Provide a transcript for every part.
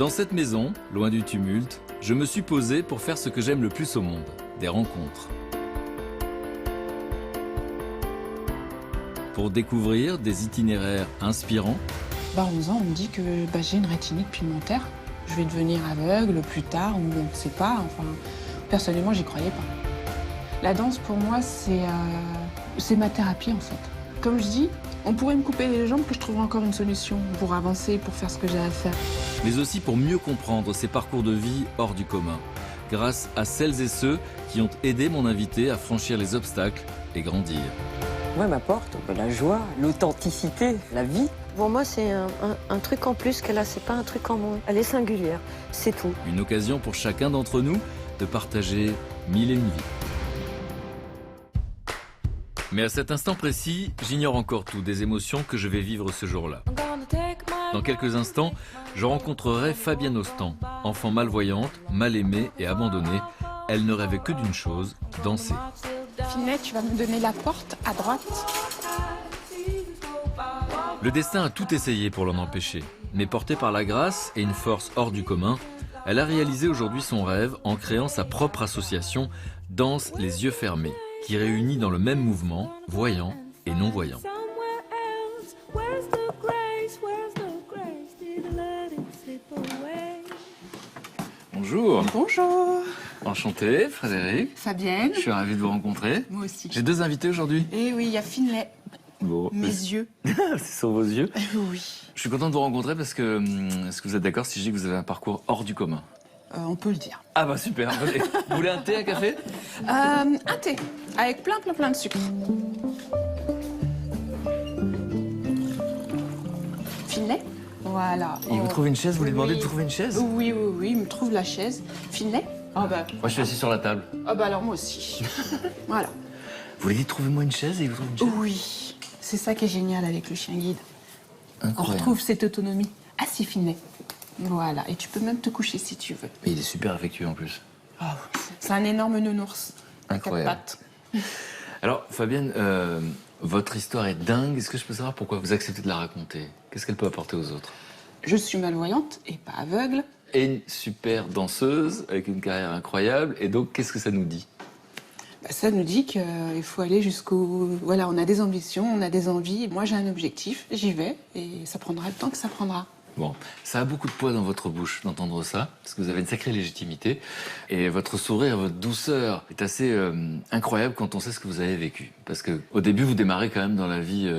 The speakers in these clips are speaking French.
Dans cette maison, loin du tumulte, je me suis posé pour faire ce que j'aime le plus au monde, des rencontres. Pour découvrir des itinéraires inspirants. À 11 ans, on me dit que j'ai une rétinite pigmentaire. Je vais devenir aveugle plus tard, ou on ne sait pas. Enfin, personnellement, j'y croyais pas. La danse, pour moi, c'est ma thérapie, en fait. Comme je dis, on pourrait me couper les jambes que je trouverai encore une solution pour avancer, pour faire ce que j'ai à faire. Mais aussi pour mieux comprendre ces parcours de vie hors du commun, grâce à celles et ceux qui ont aidé mon invité à franchir les obstacles et grandir. Moi, m'apporte la joie, l'authenticité, la vie. Pour moi, c'est un truc en plus qu'elle a, c'est pas un truc en moins. Elle est singulière, c'est tout. Une occasion pour chacun d'entre nous de partager mille et une vies. Mais à cet instant précis, j'ignore encore tout des émotions que je vais vivre ce jour-là. Dans quelques instants, je rencontrerai Fabienne Ostan, enfant malvoyante, mal aimée et abandonnée. Elle ne rêvait que d'une chose, danser. Finlay, tu vas me donner la porte à droite. Le destin a tout essayé pour l'en empêcher. Mais portée par la grâce et une force hors du commun, elle a réalisé aujourd'hui son rêve en créant sa propre association Danse les yeux fermés, qui réunit dans le même mouvement voyants et non-voyants. Bonjour. Bonjour. Enchanté, Frédéric. Fabienne. Je suis ravi de vous rencontrer. Moi aussi. J'ai deux invités aujourd'hui. Eh oui, il y a Finlay. Bon, Mes yeux. c'est sur vos yeux. Oui. Je suis content de vous rencontrer parce que, est-ce que vous êtes d'accord si je dis que vous avez un parcours hors du commun? On peut le dire. Ah bah super. Vous voulez un thé, un café? Un thé, avec plein de sucre. Finlay. Voilà. Il vous trouve une chaise, vous lui demandez de trouver une chaise? Oui, il me trouve la chaise. Finlay. Moi je suis assis sur la table. Alors moi aussi. Voilà. Vous lui dites trouvez-moi une chaise et il vous trouve une chaise? Oui, c'est ça qui est génial avec le chien guide. Incroyable. On retrouve cette autonomie. Assis, Finlay. Voilà, et tu peux même te coucher si tu veux. Mais il est super affectueux en plus. C'est un énorme nounours. Incroyable. À quatre pattes. Alors Fabienne, votre histoire est dingue. Est-ce que je peux savoir pourquoi vous acceptez de la raconter? Qu'est-ce qu'elle peut apporter aux autres? Je suis malvoyante et pas aveugle. Et une super danseuse avec une carrière incroyable. Et donc qu'est-ce que ça nous dit? Ça nous dit qu'il faut aller jusqu'au... Voilà, on a des ambitions, on a des envies. Moi, j'ai un objectif, j'y vais, et ça prendra le temps que ça prendra. Bon, ça a beaucoup de poids dans votre bouche d'entendre ça, parce que vous avez une sacrée légitimité. Et votre sourire, votre douceur est assez incroyable quand on sait ce que vous avez vécu. Parce qu'au début, vous démarrez quand même dans la vie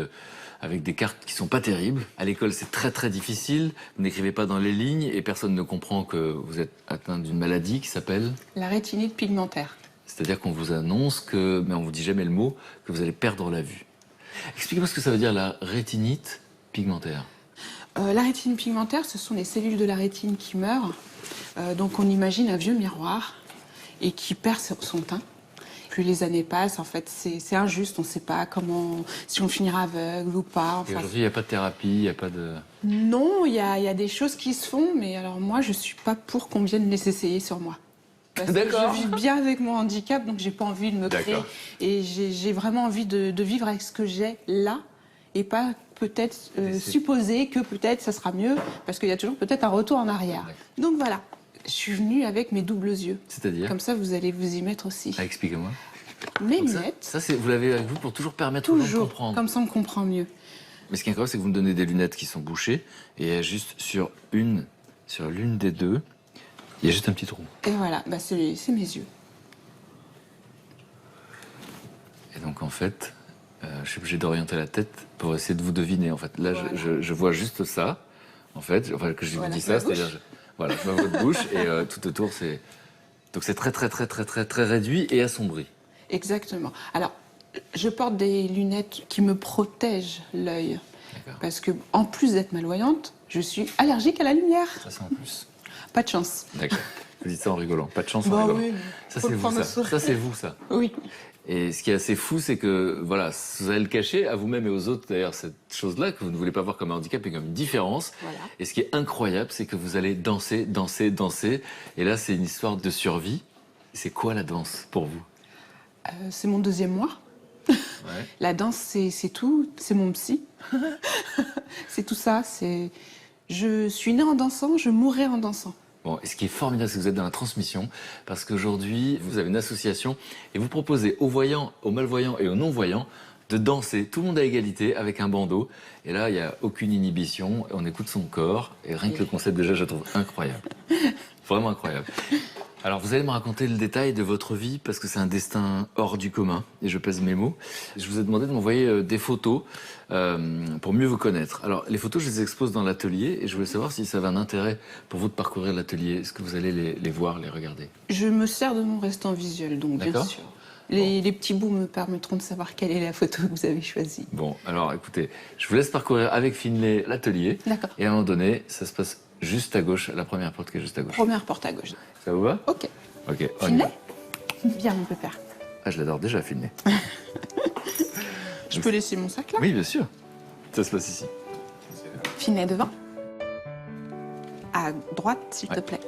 avec des cartes qui sont pas terribles. À l'école, c'est très difficile. Vous n'écrivez pas dans les lignes et personne ne comprend que vous êtes atteint d'une maladie qui s'appelle... La rétinite pigmentaire. C'est-à-dire qu'on vous annonce que, mais on vous dit jamais le mot, que vous allez perdre la vue. Expliquez-moi ce que ça veut dire la rétinite pigmentaire. La rétine pigmentaire, ce sont les cellules de la rétine qui meurent. Donc on imagine un vieux miroir et qui perd son teint. Plus les années passent, en fait, c'est injuste. On ne sait pas si on finira aveugle ou pas. Enfin, aujourd'hui, il n'y a pas de thérapie, il n'y a pas de... Non, il y a des choses qui se font, mais alors moi, je ne suis pas pour qu'on vienne les essayer sur moi. Parce que je vis bien avec mon handicap, donc j'ai pas envie de me créer. Et j'ai vraiment envie de vivre avec ce que j'ai là, et pas peut-être supposer que peut-être ça sera mieux, parce qu'il y a toujours peut-être un retour en arrière. Donc voilà, je suis venue avec mes doubles yeux. C'est-à-dire? Comme ça, vous allez vous y mettre aussi. Ah, expliquez-moi. Mes donc lunettes. Ça vous l'avez avec vous pour toujours permettre aux gens de comprendre. Comme ça on comprend mieux. Mais ce qui est incroyable, c'est que vous me donnez des lunettes qui sont bouchées, et juste sur l'une des deux, il y a juste un petit trou. Et voilà, c'est mes yeux. Et donc en fait, je suis obligé d'orienter la tête pour essayer de vous deviner. En fait, là, voilà. je vois juste ça. En fait, que je vous dis ça, c'est-à-dire, je vois votre bouche et tout autour, c'est donc c'est très réduit et assombri. Exactement. Alors, je porte des lunettes qui me protègent l'œil, parce que en plus d'être malvoyante, je suis allergique à la lumière. Ça c'est en plus. Pas de chance. D'accord. Vous dites ça en rigolant. Pas de chance en rigolant. Oui, ça c'est vous, ça. Ça c'est vous, ça. Oui. Et ce qui est assez fou, c'est que, voilà, vous allez le cacher à vous-même et aux autres, d'ailleurs, cette chose-là, que vous ne voulez pas voir comme un handicap, mais comme une différence. Voilà. Et ce qui est incroyable, c'est que vous allez danser. Et là, c'est une histoire de survie. C'est quoi la danse pour vous? C'est mon deuxième mois. Ouais. La danse, c'est tout. C'est mon psy. C'est tout ça. Je suis née en dansant, je mourrai en dansant. Bon, et ce qui est formidable, c'est que vous êtes dans la transmission, parce qu'aujourd'hui, vous avez une association et vous proposez aux voyants, aux malvoyants et aux non-voyants de danser, tout le monde à égalité, avec un bandeau. Et là, il n'y a aucune inhibition, on écoute son corps, et rien que le concept déjà, je le trouve incroyable. Vraiment incroyable. Alors, vous allez me raconter le détail de votre vie, parce que c'est un destin hors du commun, et je pèse mes mots. Je vous ai demandé de m'envoyer des photos pour mieux vous connaître. Alors, les photos, je les expose dans l'atelier, et je voulais savoir si ça avait un intérêt pour vous de parcourir l'atelier. Est-ce que vous allez les voir, les regarder? Je me sers de mon restant visuel, donc bien sûr. Les petits bouts me permettront de savoir quelle est la photo que vous avez choisie. Bon, alors écoutez, je vous laisse parcourir avec Finlay l'atelier. D'accord. Et à un moment donné, ça se passe juste à gauche, la première porte qui est juste à gauche. Première porte à gauche. Ça vous va? Ok. Ok. On y Finlay? va. Viens, mon pépère. Ah, je l'adore déjà, Finlay. Je peux laisser mon sac là? Oui, bien sûr. Ça se passe ici. Finlay devant. À droite, s'il te plaît.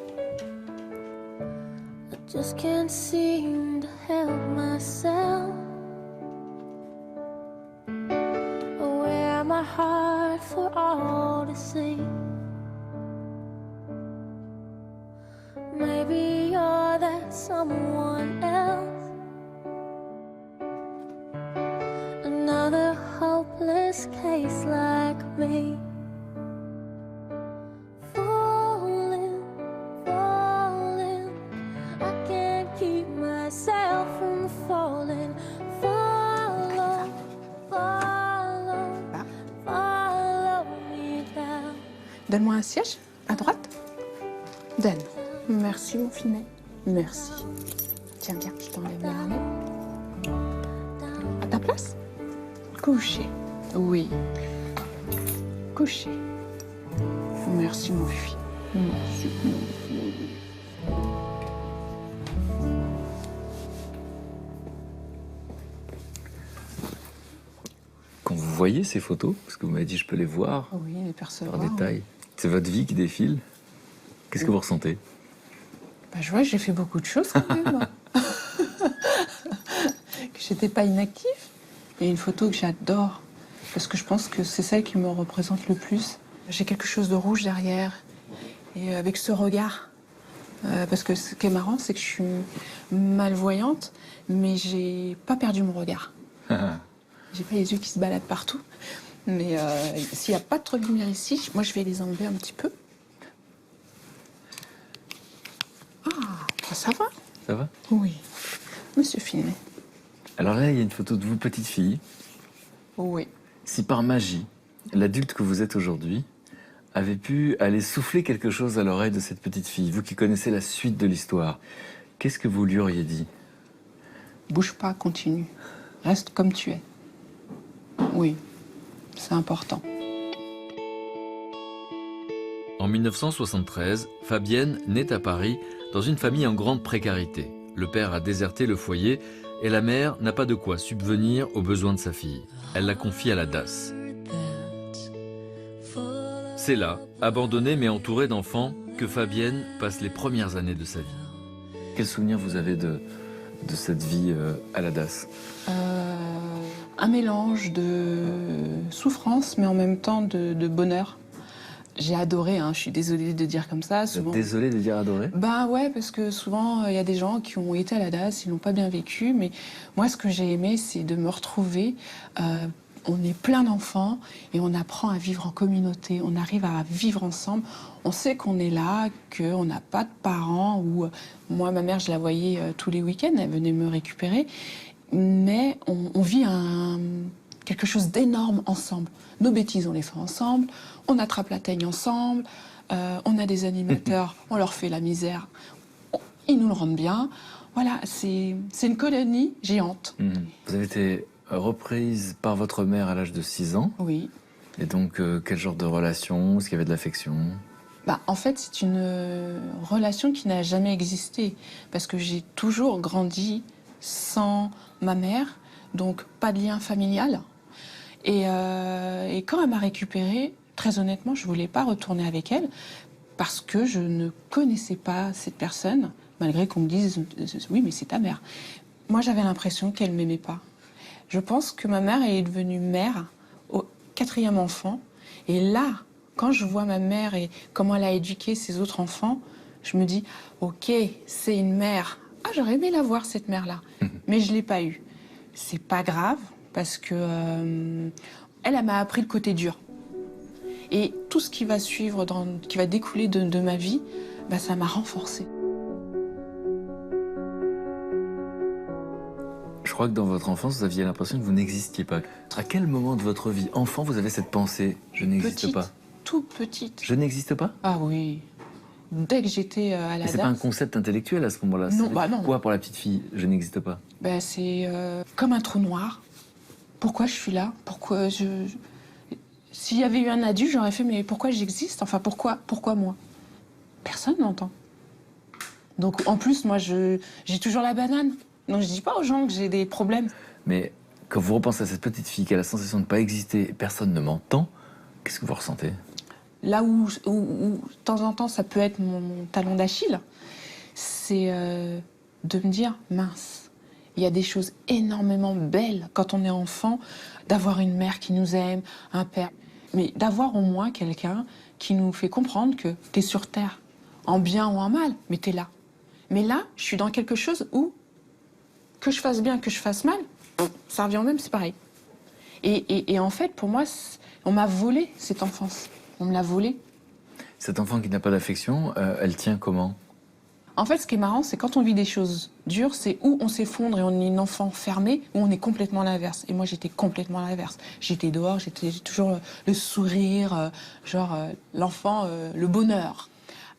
Just can't seem to help myself. I wear my heart for all to see. Maybe you're that someone else. Another hopeless case like me. Donne-moi un siège, à droite. Donne. Merci, mon Finlay. Merci. Tiens, viens, je t'enlève le harnais. À ta place. Couché. Oui. Couché. Merci, mon fils. Merci. Quand vous voyez ces photos, parce que vous m'avez dit je peux les voir Oui, les percevoir. par détail, c'est votre vie qui défile. Qu'est-ce que vous ressentez? Bah, je vois que j'ai fait beaucoup de choses quand même. Que j'étais pas inactive. Il y a une photo que j'adore, parce que je pense que c'est celle qui me représente le plus. J'ai quelque chose de rouge derrière, et avec ce regard. Parce que ce qui est marrant, c'est que je suis malvoyante, mais j'ai pas perdu mon regard. J'ai pas les yeux qui se baladent partout. Mais s'il n'y a pas trop de lumière ici, moi je vais les enlever un petit peu. Ah, ça va? Ça va? Oui. Monsieur Finlay. Alors là, il y a une photo de vous, petite fille. Oui. Si par magie, l'adulte que vous êtes aujourd'hui avait pu aller souffler quelque chose à l'oreille de cette petite fille, vous qui connaissez la suite de l'histoire, qu'est-ce que vous lui auriez dit? Bouge pas, continue. Reste comme tu es. Oui, c'est important. En 1973, Fabienne naît à Paris dans une famille en grande précarité. Le père a déserté le foyer et la mère n'a pas de quoi subvenir aux besoins de sa fille. Elle la confie à la DAS. C'est là, abandonnée mais entourée d'enfants, que Fabienne passe les premières années de sa vie. Quel souvenir vous avez de cette vie à la DAS? Un mélange de souffrance, mais en même temps de bonheur. J'ai adoré, hein, je suis désolée de dire comme ça. Souvent... Désolée de dire adoré? Bah ouais, parce que souvent, il y a des gens qui ont été à la DAS, ils n'ont pas bien vécu, mais moi, ce que j'ai aimé, c'est de me retrouver. On est plein d'enfants et on apprend à vivre en communauté, on arrive à vivre ensemble. On sait qu'on est là, qu'on n'a pas de parents, ou moi, ma mère, je la voyais tous les week-ends, elle venait me récupérer. Mais on vit quelque chose d'énorme ensemble. Nos bêtises, on les fait ensemble, on attrape la teigne ensemble, on a des animateurs, on leur fait la misère, ils nous le rendent bien. Voilà, c'est une colonie géante. Vous avez été reprise par votre mère à l'âge de 6 ans. Oui. Et donc, quel genre de relation? Est-ce qu'il y avait de l'affection? Bah, en fait, c'est une relation qui n'a jamais existé, parce que j'ai toujours grandi sans ma mère, donc pas de lien familial. Et quand elle m'a récupérée, très honnêtement, je ne voulais pas retourner avec elle parce que je ne connaissais pas cette personne, malgré qu'on me dise « oui, mais c'est ta mère ». Moi, j'avais l'impression qu'elle ne m'aimait pas. Je pense que ma mère est devenue mère au 4e enfant. Et là, Quand je vois ma mère et comment elle a éduqué ses autres enfants, je me dis, ok, c'est une mère. Ah, j'aurais aimé la voir, cette mère-là. Mais je ne l'ai pas eue. C'est pas grave, parce que elle m'a appris le côté dur. Et tout ce qui va suivre, qui va découler de ma vie, bah, ça m'a renforcée. Je crois que dans votre enfance, vous aviez l'impression que vous n'existiez pas. À quel moment de votre vie, enfant, vous avez cette pensée « je n'existe pas » ? Toute petite. Je n'existe pas ? Ah oui. Dès que j'étais à la Mais c'est DAS... pas un concept intellectuel à ce moment-là. Non, bah non. Quoi pour la petite fille, je n'existe pas ? Ben, c'est comme un trou noir. Pourquoi je suis là? Pourquoi S'il y avait eu un adulte, j'aurais fait, mais pourquoi j'existe? Enfin, pourquoi moi? Personne n'entend. Donc, en plus, moi, j'ai toujours la banane. Donc, je dis pas aux gens que j'ai des problèmes. Mais quand vous repensez à cette petite fille qui a la sensation de ne pas exister et personne ne m'entend, qu'est-ce que vous ressentez? Là où, de temps en temps, ça peut être mon talon d'Achille, c'est de me dire, mince, il y a des choses énormément belles quand on est enfant, d'avoir une mère qui nous aime, un père, mais d'avoir au moins quelqu'un qui nous fait comprendre que t'es sur Terre, en bien ou en mal, mais t'es là. Mais là, je suis dans quelque chose où, que je fasse bien, que je fasse mal, ça revient au même, c'est pareil. Et en fait, pour moi, on m'a volé cette enfance. On me l'a volée. Cette enfant qui n'a pas d'affection, elle tient comment? En fait, ce qui est marrant, c'est quand on vit des choses dures, c'est où on s'effondre et on est une enfant fermée, ou on est complètement l'inverse. Et moi, j'étais complètement l'inverse. J'étais dehors, j'étais toujours le sourire, l'enfant, le bonheur.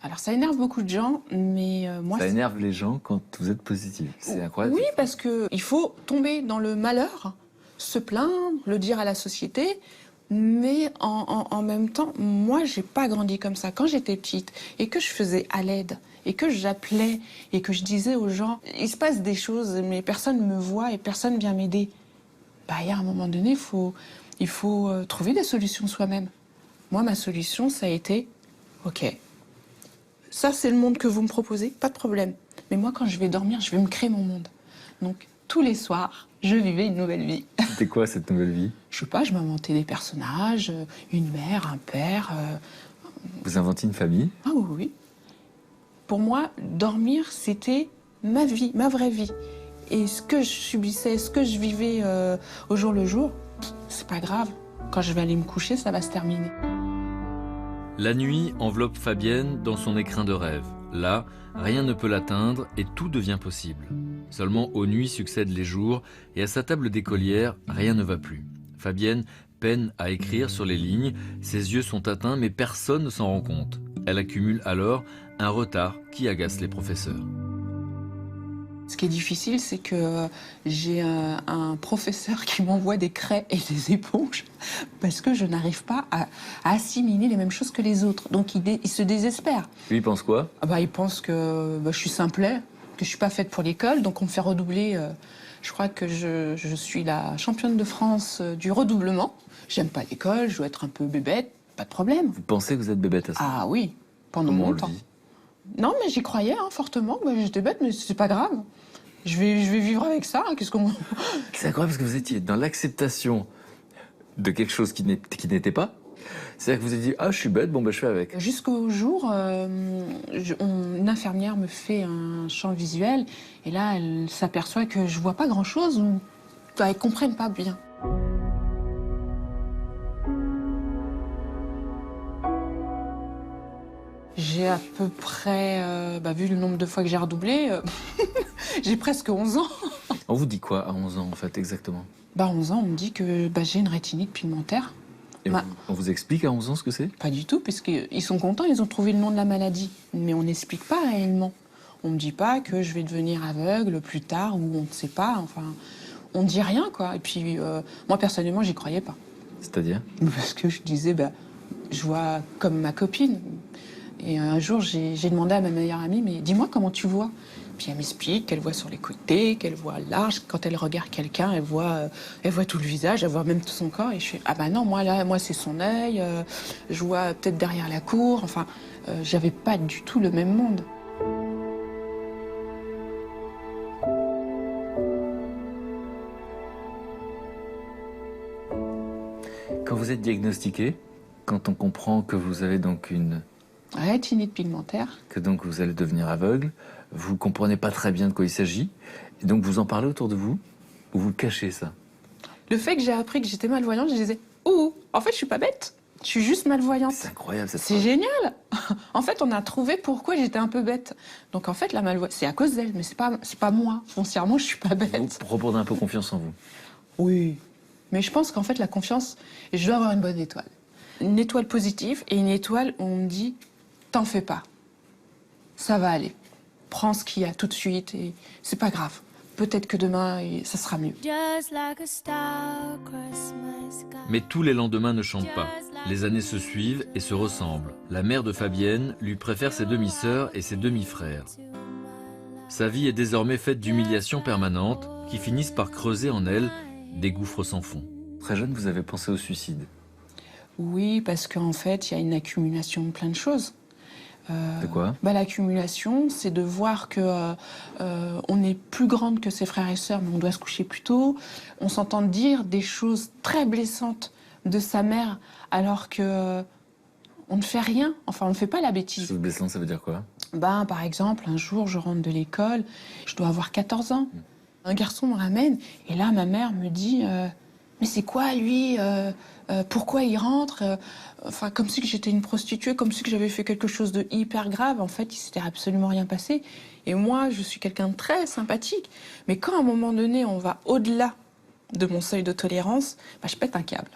Alors, ça énerve beaucoup de gens, mais moi... Ça énerve les gens quand vous êtes positive. C'est incroyable. Oui, parce qu'il faut tomber dans le malheur, se plaindre, le dire à la société, mais en même temps, moi, j'ai pas grandi comme ça. Quand j'étais petite et que je faisais à l'aide, et que j'appelais, et que je disais aux gens, il se passe des choses, mais personne me voit et personne vient m'aider. Bah, il y a un moment donné, il faut trouver des solutions soi-même. Moi, ma solution, ça a été, ok, ça c'est le monde que vous me proposez, pas de problème. Mais moi, quand je vais dormir, je vais me créer mon monde. Donc, tous les soirs, je vivais une nouvelle vie. C'était quoi cette nouvelle vie? Je sais pas, je m'inventais des personnages, une mère, un père. Vous inventiez une famille? Ah oui, oui. Pour moi, dormir, c'était ma vie, ma vraie vie. Et ce que je subissais, ce que je vivais au jour le jour, c'est pas grave. Quand je vais aller me coucher, ça va se terminer. La nuit enveloppe Fabienne dans son écrin de rêve. Là, rien ne peut l'atteindre et tout devient possible. Seulement aux nuits succèdent les jours et à sa table d'écolière, rien ne va plus. Fabienne peine à écrire sur les lignes, ses yeux sont atteints mais personne ne s'en rend compte. Elle accumule alors un retard qui agace les professeurs. Ce qui est difficile, c'est que j'ai un professeur qui m'envoie des craies et des éponges parce que je n'arrive pas à assimiler les mêmes choses que les autres. Donc il se désespère. Lui, il pense quoi? Il pense que je suis simplet, que je suis pas faite pour l'école, donc on me fait redoubler. Je crois que je suis la championne de France du redoublement. J'aime pas l'école, je dois être un peu bébête, pas de problème. Vous pensez que vous êtes bébête à ça? Ah oui, pendant Comment on longtemps. le vit? Non, mais j'y croyais fortement. J'étais bête, mais c'est pas grave. Je vais vivre avec ça. Qu'est-ce qu'on... C'est incroyable parce que vous étiez dans l'acceptation de quelque chose qui n'était pas. C'est-à-dire que vous avez dit, ah, je suis bête, bon, je fais avec. Jusqu'au jour, une infirmière me fait un champ visuel, et là, elle s'aperçoit que je vois pas grand-chose, ou elle comprenne pas bien. J'ai à peu près, vu le nombre de fois que j'ai redoublé, j'ai presque 11 ans. On vous dit quoi à 11 ans, en fait, exactement? 11 ans, on me dit que j'ai une rétinite pigmentaire. Et on vous explique à 11 ans ce que c'est? Pas du tout, puisqu'ils sont contents, ils ont trouvé le nom de la maladie. Mais on n'explique pas réellement. On me dit pas que je vais devenir aveugle plus tard, ou on ne sait pas, enfin... On ne dit rien, quoi. Et puis, moi, personnellement, j'y croyais pas. C'est-à-dire? Parce que je disais, je vois comme ma copine. Et un jour, j'ai demandé à ma meilleure amie, mais dis-moi comment tu vois? Puis elle m'explique qu'elle voit sur les côtés, qu'elle voit large. Quand elle regarde quelqu'un, elle voit tout le visage, elle voit même tout son corps. Et je fais, non, moi c'est son œil, je vois peut-être derrière la cour. Enfin, j'avais pas du tout le même monde. Quand vous êtes diagnostiqué, quand on comprend que vous avez donc une rétinite pigmentaire. Que donc vous allez devenir aveugle, vous comprenez pas très bien de quoi il s'agit, et donc vous en parlez autour de vous, ou vous le cachez ça? Le fait que j'ai appris que j'étais malvoyante, je disais « Oh, en fait, je suis pas bête, je suis juste malvoyante. » C'est incroyable cette C'est phrase. génial. En fait, on a trouvé pourquoi j'étais un peu bête. Donc en fait, la malvoyance, c'est à cause d'elle, mais c'est pas moi. Foncièrement, je suis pas bête. Vous reprendrez un peu confiance en vous. Oui. Mais je pense qu'en fait, la confiance, je dois avoir une bonne étoile. Une étoile positive et une étoile où on me dit « T'en fais pas. Ça va aller. Prends ce qu'il y a tout de suite et c'est pas grave. Peut-être que demain, ça sera mieux. » Just like a star across my sky. Mais tous les lendemains ne chantent pas. Les années se suivent et se ressemblent. La mère de Fabienne lui préfère ses demi-sœurs et ses demi-frères. Sa vie est désormais faite d'humiliations permanentes qui finissent par creuser en elle des gouffres sans fond. Très jeune, vous avez pensé au suicide. Oui, parce qu'en fait, il y a une accumulation de plein de choses. De quoi? L'accumulation, c'est de voir que on est plus grande que ses frères et sœurs, mais on doit se coucher plus tôt. On s'entend dire des choses très blessantes de sa mère, alors que on ne fait rien. Enfin, on ne fait pas la bêtise. Chose blessante, ça veut dire quoi? Par exemple, un jour, je rentre de l'école, je dois avoir 14 ans. Un garçon me ramène, et là, ma mère me dit mais c'est quoi, lui pourquoi il rentre Enfin, comme si que j'étais une prostituée, comme si que j'avais fait quelque chose de hyper grave. En fait, il s'était absolument rien passé. Et moi, je suis quelqu'un de très sympathique. Mais quand, à un moment donné, on va au-delà de mon seuil de tolérance, je pète un câble.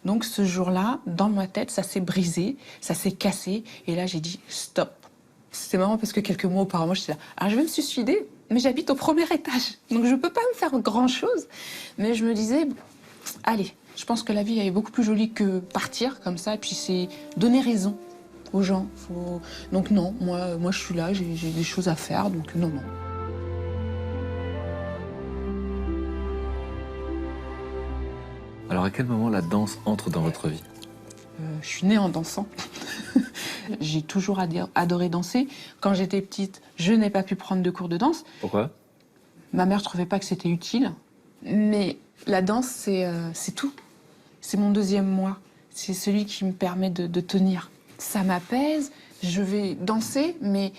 Donc, ce jour-là, dans ma tête, ça s'est brisé, ça s'est cassé. Et là, j'ai dit stop. C'était marrant parce que quelques mois auparavant, j'étais là. Alors, je vais me suicider, mais j'habite au premier étage. Donc, je ne peux pas me faire grand-chose. Mais je me disais, allez, je pense que la vie est beaucoup plus jolie que partir comme ça. Et puis, c'est donner raison aux gens. Donc, non, moi, je suis là, j'ai des choses à faire. Donc, non. Alors, à quel moment la danse entre dans votre vie? Je suis née en dansant. J'ai toujours adoré danser. Quand j'étais petite, je n'ai pas pu prendre de cours de danse. Pourquoi? Ma mère ne trouvait pas que c'était utile. Mais la danse, c'est tout. C'est mon deuxième moi. C'est celui qui me permet de tenir. Ça m'apaise. Je vais danser, mais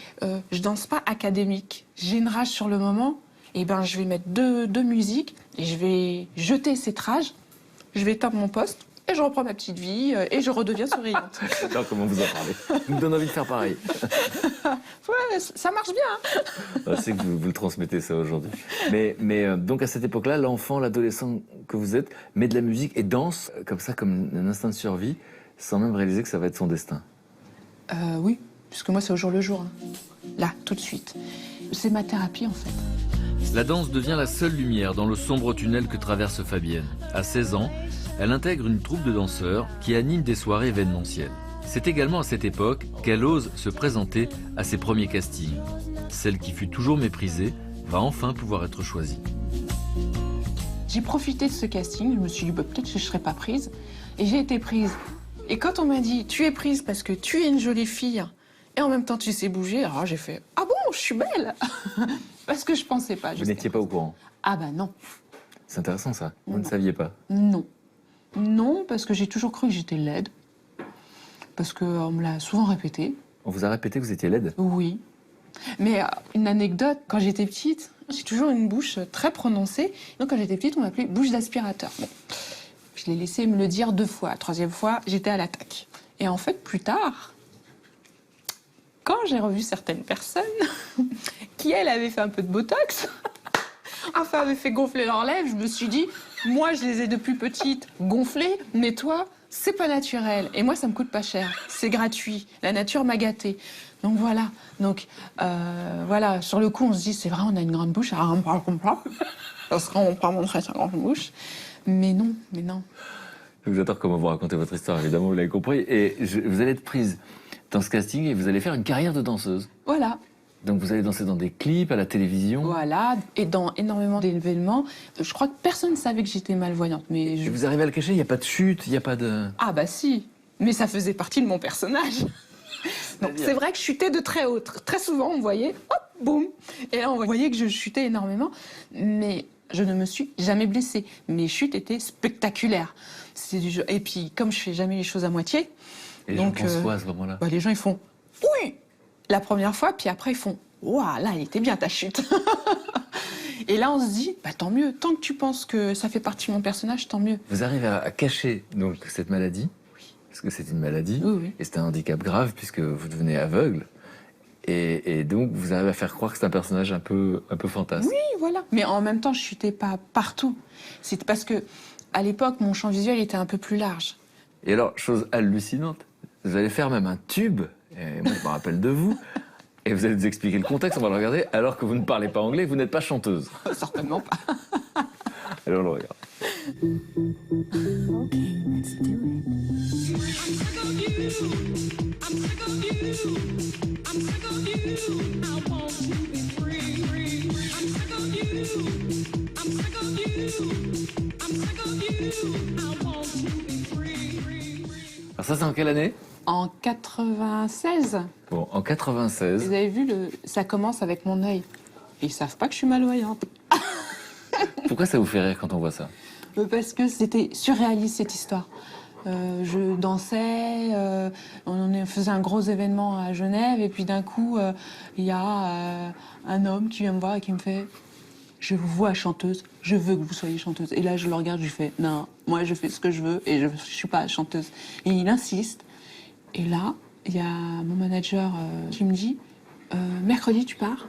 je danse pas académique. J'ai une rage sur le moment. Et je vais mettre deux musiques et je vais jeter cette rage. Je vais éteindre mon poste. Et je reprends ma petite vie et je redeviens souriante. J'adore comment vous en parlez. Ça me donne envie de faire pareil. Ouais, ça marche bien. C'est que vous le transmettez ça aujourd'hui. Mais donc à cette époque-là, l'enfant, l'adolescent que vous êtes, met de la musique et danse comme ça, comme un instinct de survie, sans même réaliser que ça va être son destin. Oui, puisque moi c'est au jour le jour. Là, tout de suite. C'est ma thérapie en fait. La danse devient la seule lumière dans le sombre tunnel que traverse Fabienne. À 16 ans, elle intègre une troupe de danseurs qui anime des soirées événementielles. C'est également à cette époque qu'elle ose se présenter à ses premiers castings. Celle qui fut toujours méprisée va enfin pouvoir être choisie. J'ai profité de ce casting, je me suis dit peut-être que je ne serais pas prise, et j'ai été prise. Et quand on m'a dit tu es prise parce que tu es une jolie fille et en même temps tu sais bouger, alors j'ai fait ah bon, je suis belle. Parce que je pensais pas. Vous n'étiez pas au courant? Ah non. C'est intéressant ça, vous Non. ne saviez pas? Non. Non, parce que j'ai toujours cru que j'étais laide. Parce qu'on me l'a souvent répété. On vous a répété que vous étiez laide? Oui. Mais une anecdote, quand j'étais petite, j'ai toujours une bouche très prononcée. Donc quand j'étais petite, on m'appelait bouche d'aspirateur. Bon. Je l'ai laissé me le dire 2 fois. La 3e fois, j'étais à l'attaque. Et en fait, plus tard, quand j'ai revu certaines personnes qui, elles, avaient fait un peu de botox, enfin, avaient fait gonfler leurs lèvres, je me suis dit, moi, je les ai depuis petite gonflées, mais toi, c'est pas naturel. Et moi, ça me coûte pas cher. C'est gratuit. La nature m'a gâtée. Donc voilà. Donc voilà. Sur le coup, on se dit, c'est vrai, on a une grande bouche. Alors, on parle comme ça. Ça sera, on pas montrer sa grande bouche. Mais non. J'adore comment vous racontez votre histoire, évidemment, vous l'avez compris. Et vous allez être prise dans ce casting et vous allez faire une carrière de danseuse. Voilà. Donc vous allez danser dans des clips, à la télévision. Voilà. Et dans énormément d'événements. Je crois que personne ne savait que j'étais malvoyante. Mais Et vous arrivez à le cacher, il n'y a pas de chute, il n'y a pas de... Ah bah si. Mais ça faisait partie de mon personnage. Donc c'est vrai que je chutais de très haut. Très souvent, on voyait, hop, boum. Et là, on voyait que je chutais énormément. Mais je ne me suis jamais blessée. Mes chutes étaient spectaculaires. C'est du jeu. Et puis, comme je fais jamais les choses à moitié, et donc, les gens pensent quoi à ce moment-là? Les gens, ils font « Oui !» la première fois, puis après, ils font « Waouh, là, elle était bien ta chute !» Et là, on se dit « Tant mieux, tant que tu penses que ça fait partie de mon personnage, tant mieux. » Vous arrivez à cacher donc, cette maladie, parce que c'est une maladie, oui. Et c'est un handicap grave, puisque vous devenez aveugle. Et donc, vous arrivez à faire croire que c'est un personnage un peu fantasme. Oui, voilà. Mais en même temps, je chutais pas partout. C'est parce que, à l'époque, mon champ visuel était un peu plus large. Et alors, chose hallucinante, vous allez faire même un tube, et moi je me rappelle de vous, et vous allez nous expliquer le contexte, on va le regarder, alors que vous ne parlez pas anglais, vous n'êtes pas chanteuse. Certainement pas. Alors on le regarde. Okay, let's do Alors ça, c'est en quelle année? En 96. Bon, en 96. Vous avez vu, ça commence avec mon œil. Et ils savent pas que je suis malvoyante. Pourquoi ça vous fait rire quand on voit ça? Parce que c'était surréaliste, cette histoire. Je dansais, on faisait un gros événement à Genève, et puis d'un coup, il y a un homme qui vient me voir et qui me fait « Je vous vois chanteuse, je veux que vous soyez chanteuse. » Et là, je le regarde, je lui fais « Non, moi, je fais ce que je veux et je ne suis pas chanteuse. » Et il insiste. Et là, il y a mon manager qui me dit « Mercredi, tu pars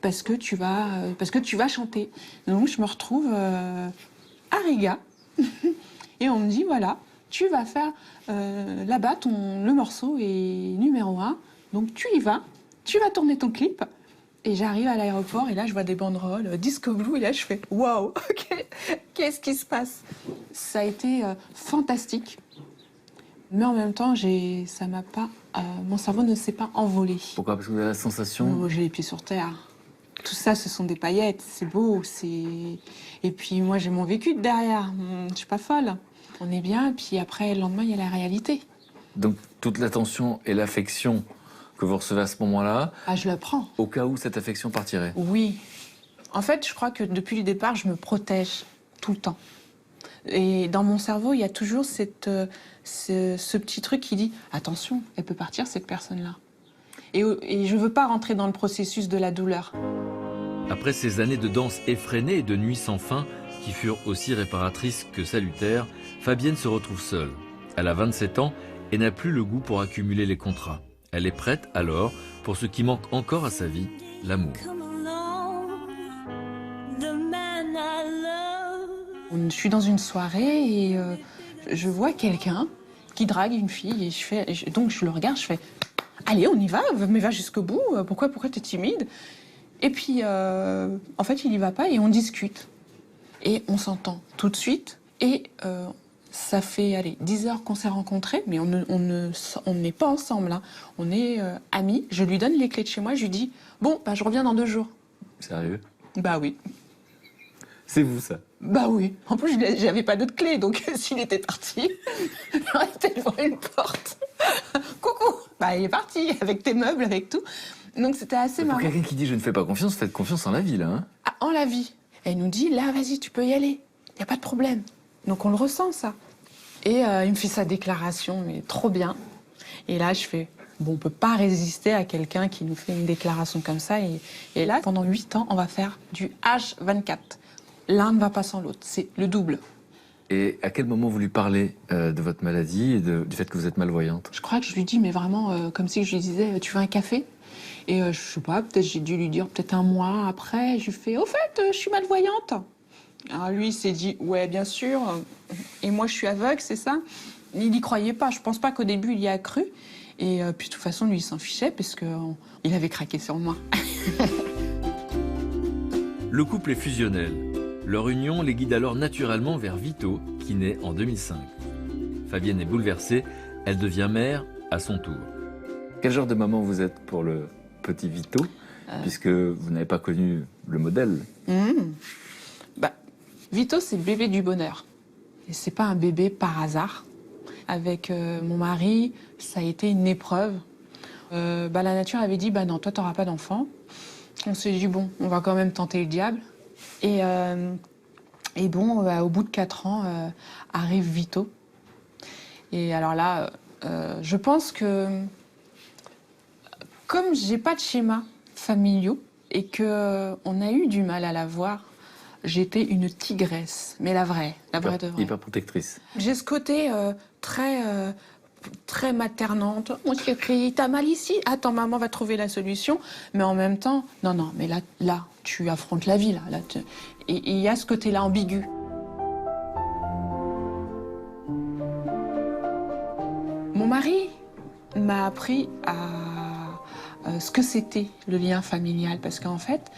parce que tu vas chanter. » Donc, je me retrouve à Riga. Et on me dit, voilà, tu vas faire là-bas, le morceau est numéro 1. Donc tu y vas, tu vas tourner ton clip. Et j'arrive à l'aéroport et là, je vois des banderoles, Disco Blue. Et là, je fais, waouh, ok, qu'est-ce qui se passe? Ça a été fantastique. Mais en même temps, mon cerveau ne s'est pas envolé. Pourquoi? Parce que vous avez la sensation... J'ai les pieds sur terre. Tout ça, ce sont des paillettes, c'est beau, Et puis moi, j'ai mon vécu derrière, je suis pas folle. On est bien, et puis après, le lendemain, il y a la réalité. Donc, toute l'attention et l'affection que vous recevez à ce moment-là... Ah, je la prends. Au cas où cette affection partirait? Oui. En fait, je crois que depuis le départ, je me protège tout le temps. Et dans mon cerveau, il y a toujours ce petit truc qui dit « Attention, elle peut partir, cette personne-là. » Et je veux pas rentrer dans le processus de la douleur. Après ces années de danse effrénée et de nuits sans fin, qui furent aussi réparatrices que salutaires, Fabienne se retrouve seule. Elle a 27 ans et n'a plus le goût pour accumuler les contrats. Elle est prête alors pour ce qui manque encore à sa vie, l'amour. Je suis dans une soirée et je vois quelqu'un qui drague une fille et donc je le regarde, je fais « Allez, on y va, mais va jusqu'au bout, pourquoi t'es timide ?» Et puis, en fait, il y va pas et on discute. Et on s'entend tout de suite. Et ça fait, 10 heures qu'on s'est rencontrés, mais on n'est pas ensemble. Hein. On est amis. Je lui donne les clés de chez moi, je lui dis « Bon, je reviens dans 2 jours. » Sérieux? Bah oui. C'est vous, ça? Bah oui. En plus, j'avais pas d'autres clés, donc s'il était parti, j'aurais été devant une porte. Coucou. Bah, il est parti, avec tes meubles, avec tout. Donc c'était assez marrant. Pour quelqu'un qui dit je ne fais pas confiance, faites confiance en la vie, là. Hein? Ah, en la vie. Elle nous dit, là, vas-y, tu peux y aller. Il n'y a pas de problème. Donc on le ressent, ça. Et il me fait sa déclaration, mais trop bien. Et là, je fais, bon, on ne peut pas résister à quelqu'un qui nous fait une déclaration comme ça. Et là, pendant 8 ans, on va faire du H24. L'un ne va pas sans l'autre. C'est le double. Et à quel moment vous lui parlez de votre maladie et du fait que vous êtes malvoyante? Je crois que je lui dis, mais vraiment, comme si je lui disais, tu veux un café? Et je sais pas, peut-être j'ai dû lui dire peut-être un mois après, je lui fais, au fait, je suis malvoyante. Alors lui, il s'est dit, ouais, bien sûr. Et moi, je suis aveugle, c'est ça? Il n'y croyait pas. Je pense pas qu'au début, il y a cru. Et puis, de toute façon, lui, il s'en fichait parce qu'il avait craqué sur moi. Le couple est fusionnel. Leur union les guide alors naturellement vers Vito, qui naît en 2005. Fabienne est bouleversée, elle devient mère à son tour. Quel genre de maman vous êtes pour le petit Vito, puisque vous n'avez pas connu le modèle? Vito, c'est le bébé du bonheur. Et c'est pas un bébé par hasard. Avec mon mari, ça a été une épreuve. La nature avait dit, non, toi, t'auras pas d'enfant. On s'est dit, bon, on va quand même tenter le diable. Et bon, au bout de 4 ans, arrive Vito. Et alors là, je pense que comme j'ai pas de schéma familiaux et qu'on a eu du mal à l'avoir, j'étais une tigresse, mais la vraie de vraie. Hyper protectrice. J'ai ce côté très maternante. Mon chéri, t'as mal ici? Attends, maman va trouver la solution. Mais en même temps, non, mais là, tu affrontes la vie, là. Et il y a ce côté-là ambigu. Mon mari m'a appris à ce que c'était le lien familial, parce qu'en fait,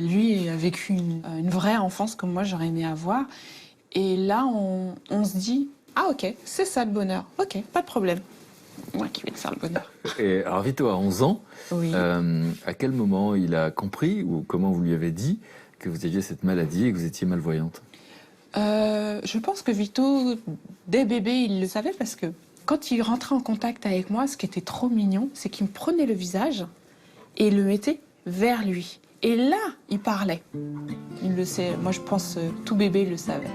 lui a vécu une vraie enfance comme moi j'aurais aimé avoir. Et là, on se dit, ah ok, c'est ça le bonheur, ok, pas de problème. Moi qui vais te faire le bonheur. Et alors Vito a 11 ans, Oui. À quel moment il a compris, ou comment vous lui avez dit que vous aviez cette maladie et que vous étiez malvoyante? Je pense que Vito, dès bébé, il le savait, parce que quand il rentrait en contact avec moi, ce qui était trop mignon, c'est qu'il me prenait le visage et le mettait vers lui. Et là, il parlait. Il le sait. Moi, je pense tout bébé le savait.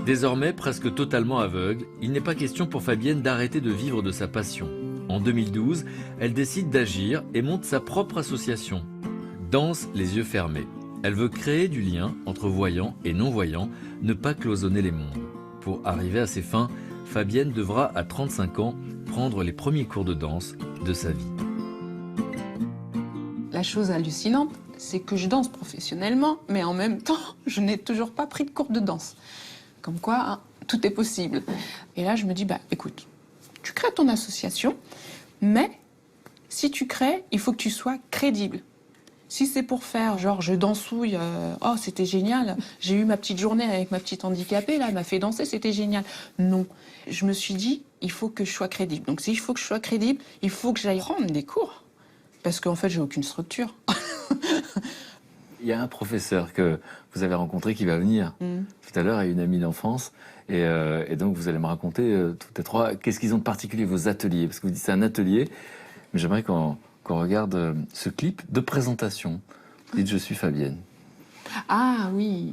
Désormais presque totalement aveugle, il n'est pas question pour Fabienne d'arrêter de vivre de sa passion. En 2012, elle décide d'agir et monte sa propre association. Danse les yeux fermés. Elle veut créer du lien entre voyants et non-voyants, ne pas cloisonner les mondes. Pour arriver à ses fins, Fabienne devra, à 35 ans, prendre les premiers cours de danse de sa vie. La chose hallucinante, c'est que je danse professionnellement, mais en même temps, je n'ai toujours pas pris de cours de danse. Comme quoi, hein, tout est possible. Et là, je me dis, écoute, tu crées ton association, mais si tu crées, il faut que tu sois crédible. Si c'est pour faire, genre, je dansouille, oh, c'était génial, j'ai eu ma petite journée avec ma petite handicapée, là, elle m'a fait danser, c'était génial. Non. Je me suis dit, il faut que je sois crédible. Donc, s'il faut que je sois crédible, il faut que j'aille prendre des cours. Parce qu'en fait, j'ai aucune structure. Il y a un professeur que vous avez rencontré qui va venir tout à l'heure, et une amie d'enfance. Et donc, vous allez me raconter toutes les trois, qu'est-ce qu'ils ont de particulier, vos ateliers? Parce que vous dites c'est un atelier, mais j'aimerais qu'on regarde ce clip de présentation. Dites, je suis Fabienne. Ah oui.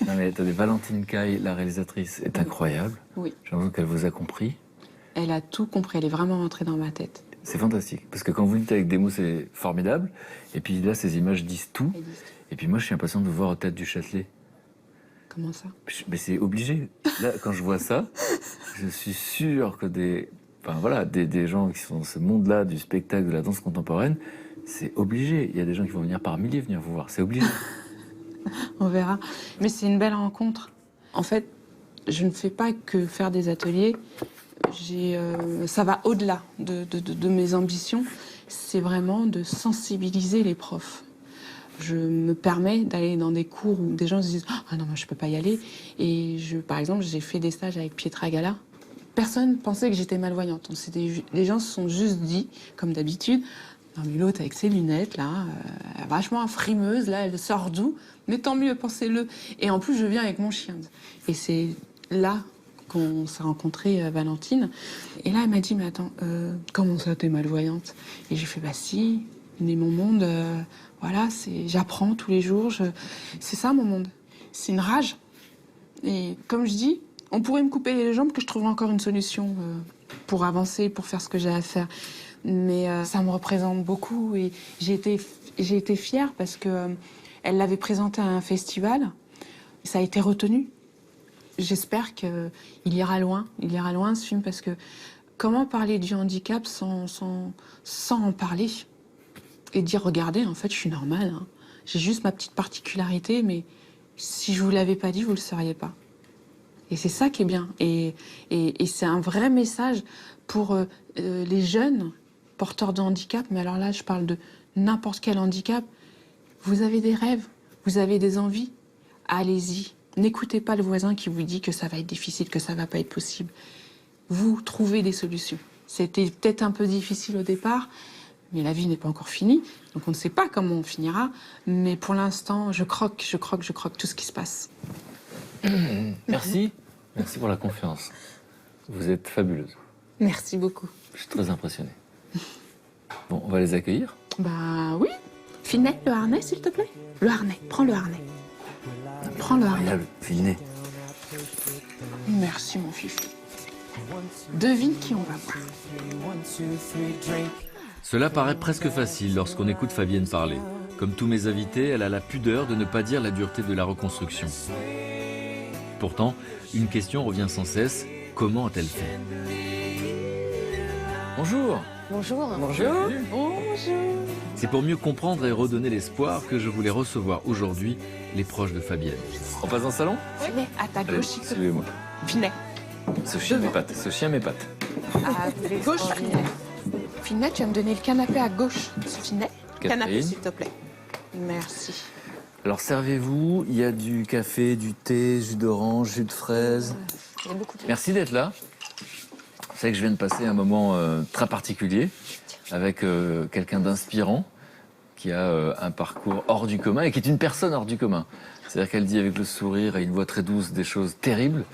Non mais attendez, Valentine Caille, la réalisatrice, est incroyable. Oui. J'ai l'impression qu'elle vous a compris. Elle a tout compris, elle est vraiment rentrée dans ma tête. C'est fantastique. Parce que quand vous le dites avec des mots, c'est formidable. Et puis là, ces images disent tout. Et puis moi, je suis impatient de vous voir au Théâtre du Châtelet. Comment ça? Mais c'est obligé. Là, quand je vois ça, je suis sûr que des gens qui sont dans ce monde-là, du spectacle, de la danse contemporaine, c'est obligé. Il y a des gens qui vont venir par milliers venir vous voir. C'est obligé. On verra. Mais c'est une belle rencontre. En fait, je ne fais pas que faire des ateliers. Ça va au-delà de mes ambitions. C'est vraiment de sensibiliser les profs. Je me permets d'aller dans des cours où des gens se disent « Ah non, moi je peux pas y aller ». Et par exemple, j'ai fait des stages avec Pietra Gala. Personne pensait que j'étais malvoyante. Les gens se sont juste dit, comme d'habitude, « Non mais l'autre avec ses lunettes, là, vachement frimeuse, là, elle sort d'où? Mais tant mieux, pensez-le. Et en plus, je viens avec mon chien. » Et c'est là qu'on s'est rencontré, Valentine. Et là, elle m'a dit « Mais attends, comment ça, t'es malvoyante ?» Et j'ai fait « Bah si, mais mon monde... Voilà, j'apprends tous les jours, c'est ça mon monde. C'est une rage. Et comme je dis, on pourrait me couper les jambes que je trouverais encore une solution pour avancer, pour faire ce que j'ai à faire. Mais ça me représente beaucoup et j'ai été fière parce que elle l'avait présenté à un festival. Ça a été retenu. J'espère qu'il ira loin. Il ira loin ce film parce que comment parler du handicap sans en parler ? Et dire, regardez, en fait, je suis normale. Hein. J'ai juste ma petite particularité, mais si je vous l'avais pas dit, vous le sauriez pas. Et c'est ça qui est bien. Et c'est un vrai message pour les jeunes porteurs de handicap. Mais alors là, je parle de n'importe quel handicap. Vous avez des rêves, vous avez des envies. Allez-y. N'écoutez pas le voisin qui vous dit que ça va être difficile, que ça va pas être possible. Vous trouvez des solutions. C'était peut-être un peu difficile au départ, mais la vie n'est pas encore finie, donc on ne sait pas comment on finira. Mais pour l'instant, je croque tout ce qui se passe. Merci. Merci pour la confiance. Vous êtes fabuleuse. Merci beaucoup. Je suis très impressionné. Bon, on va les accueillir. Bah oui. Finet, le harnais, s'il te plaît. Le harnais, prends le harnais. Prends le harnais. Incroyable, Finet. Merci, mon fifi. Devine qui on va voir. Cela paraît presque facile lorsqu'on écoute Fabienne parler. Comme tous mes invités, elle a la pudeur de ne pas dire la dureté de la reconstruction. Pourtant, une question revient sans cesse. Comment a-t-elle fait? Bonjour. Bonjour. Bonjour. Bonjour. C'est pour mieux comprendre et redonner l'espoir que je voulais recevoir aujourd'hui les proches de Fabienne. On passe dans le salon? Finet, à ta Allez, gauche, s'il te plaît. suivez-moi. Finet. Ce chien m'épate, ce chien m'épate. À gauche, Finet. Finet, tu vas me donner le canapé à gauche. Finet. Canapé, s'il te plaît. Merci. Alors servez-vous, il y a du café, du thé, jus d'orange, jus de fraise. Il y a beaucoup de... Merci d'être là. Vous savez que je viens de passer un moment très particulier avec quelqu'un d'inspirant qui a un parcours hors du commun et qui est une personne hors du commun. C'est-à-dire qu'elle dit avec le sourire et une voix très douce des choses terribles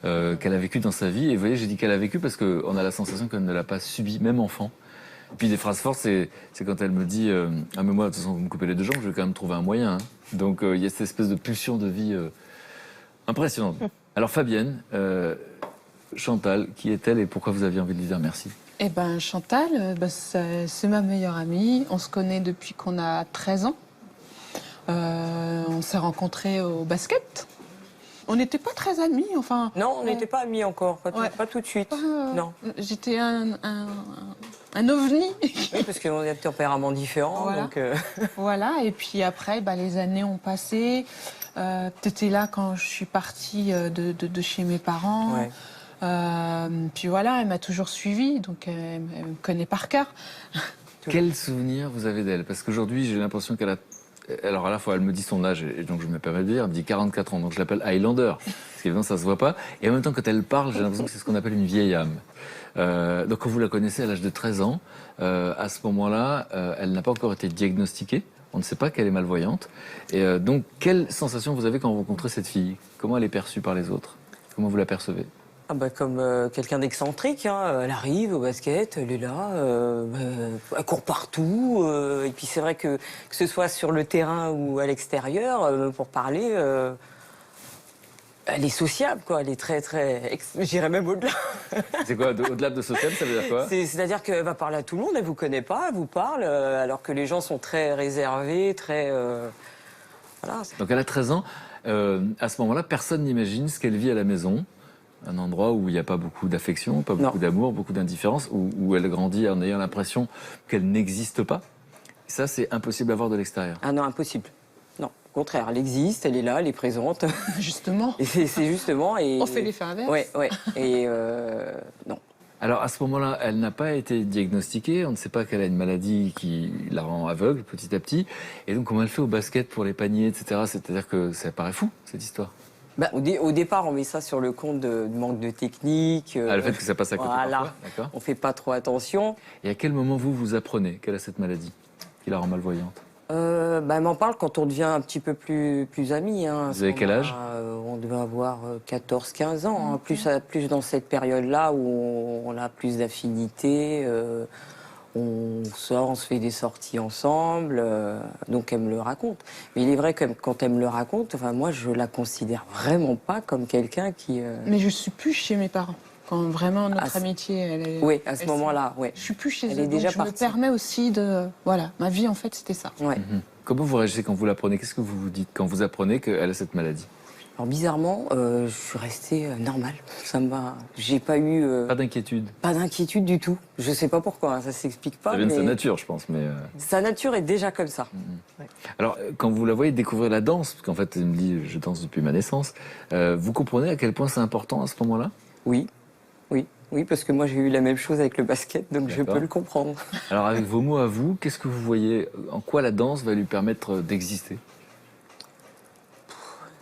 qu'elle a vécues dans sa vie. Et vous voyez, j'ai dit qu'elle a vécu parce qu'on a la sensation qu'elle ne l'a pas subi, même enfant. Et puis des phrases fortes, c'est quand elle me dit ah mais moi de toute façon vous me coupez les deux jambes, je vais quand même trouver un moyen. Hein. Donc il y a cette espèce de pulsion de vie impressionnante. Alors Fabienne, Chantal, qui est-elle et pourquoi vous aviez envie de lui dire merci? Eh ben Chantal, c'est ma meilleure amie. On se connaît depuis qu'on a 13 ans. On s'est rencontrés au basket. On n'était pas très amis, enfin... Non, on n'était pas amis encore, pas tout de suite. Non. J'étais un ovni. Oui, parce qu'on a des tempéraments différents, Voilà. donc... Voilà, et puis après, les années ont passé. T'étais là quand je suis partie de chez mes parents. Ouais. Puis voilà, elle m'a toujours suivie, donc elle me connaît par cœur. Quel souvenir vous avez d'elle? Parce qu'aujourd'hui j'ai l'impression qu'elle a... Alors à la fois elle me dit son âge et donc je me permets de dire, elle me dit 44 ans, donc je l'appelle Highlander, parce qu'évidemment ça se voit pas. Et en même temps quand elle parle, j'ai l'impression que c'est ce qu'on appelle une vieille âme. Donc quand vous la connaissez à l'âge de 13 ans, à ce moment-là, elle n'a pas encore été diagnostiquée. On ne sait pas qu'elle est malvoyante. Et donc, quelle sensation vous avez quand vous rencontrez cette fille? Comment elle est perçue par les autres? Comment vous la percevez? Ah comme quelqu'un d'excentrique, hein. Elle arrive au basket, elle est là, elle court partout. Et puis c'est vrai que ce soit sur le terrain ou à l'extérieur, pour parler, Elle est sociable, quoi. Elle est très, très... J'irais même au-delà. C'est quoi, au-delà de sociable, ça veut dire quoi? C'est-à-dire qu'elle va parler à tout le monde, elle vous connaît pas, elle vous parle, alors que les gens sont très réservés, très... Voilà. Donc elle a 13 ans. À ce moment-là, personne n'imagine ce qu'elle vit à la maison. Un endroit où il n'y a pas beaucoup d'affection, pas beaucoup d'amour, beaucoup d'indifférence, où elle grandit en ayant l'impression qu'elle n'existe pas. Et ça, c'est impossible à voir de l'extérieur. Ah non, impossible. Non, au contraire, elle existe, elle est là, elle est présente. Justement. Et c'est justement... Et... On fait l'effet inverse. Ouais, ouais. Et non. Alors à ce moment-là, elle n'a pas été diagnostiquée, on ne sait pas qu'elle a une maladie qui la rend aveugle petit à petit. Et donc comment elle fait au basket pour les paniers, etc. C'est-à-dire que ça paraît fou, cette histoire. Bah, au départ, on met ça sur le compte du manque de technique. Le fait que ça passe à côté parfois, d'accord. On fait pas trop attention. Et à quel moment vous apprenez qu'elle a cette maladie qui la rend malvoyante? Elle m'en parle quand on devient un petit peu plus amis. Hein. Vous avez quel âge? On devait avoir 14-15 ans. Hein. Plus dans cette période-là où on a plus d'affinité. On sort, on se fait des sorties ensemble. Donc elle me le raconte. Mais il est vrai que quand elle me le raconte, enfin, moi je la considère vraiment pas comme quelqu'un qui... Mais je suis plus chez mes parents. Quand vraiment notre amitié, elle est... Oui, à ce moment-là, oui. Je suis plus chez eux, est déjà donc je me permets aussi de... Voilà, ma vie en fait c'était ça. Ouais. Comment vous réagissez quand vous l'apprenez? Qu'est-ce que vous vous dites quand vous apprenez qu'elle a cette maladie? Alors bizarrement, je suis restée normale. Ça me va. J'ai pas eu... Pas d'inquiétude? Pas d'inquiétude du tout. Je sais pas pourquoi, hein, ça s'explique pas. Ça vient de sa nature, je pense. Mais sa nature est déjà comme ça. Ouais. Alors, quand vous la voyez découvrir la danse, parce qu'en fait, elle me dit, je danse depuis ma naissance, vous comprenez à quel point c'est important à ce moment-là? Oui, oui. Oui, parce que moi j'ai eu la même chose avec le basket, donc je peux le comprendre. Alors avec vos mots à vous, qu'est-ce que vous voyez? En quoi la danse va lui permettre d'exister?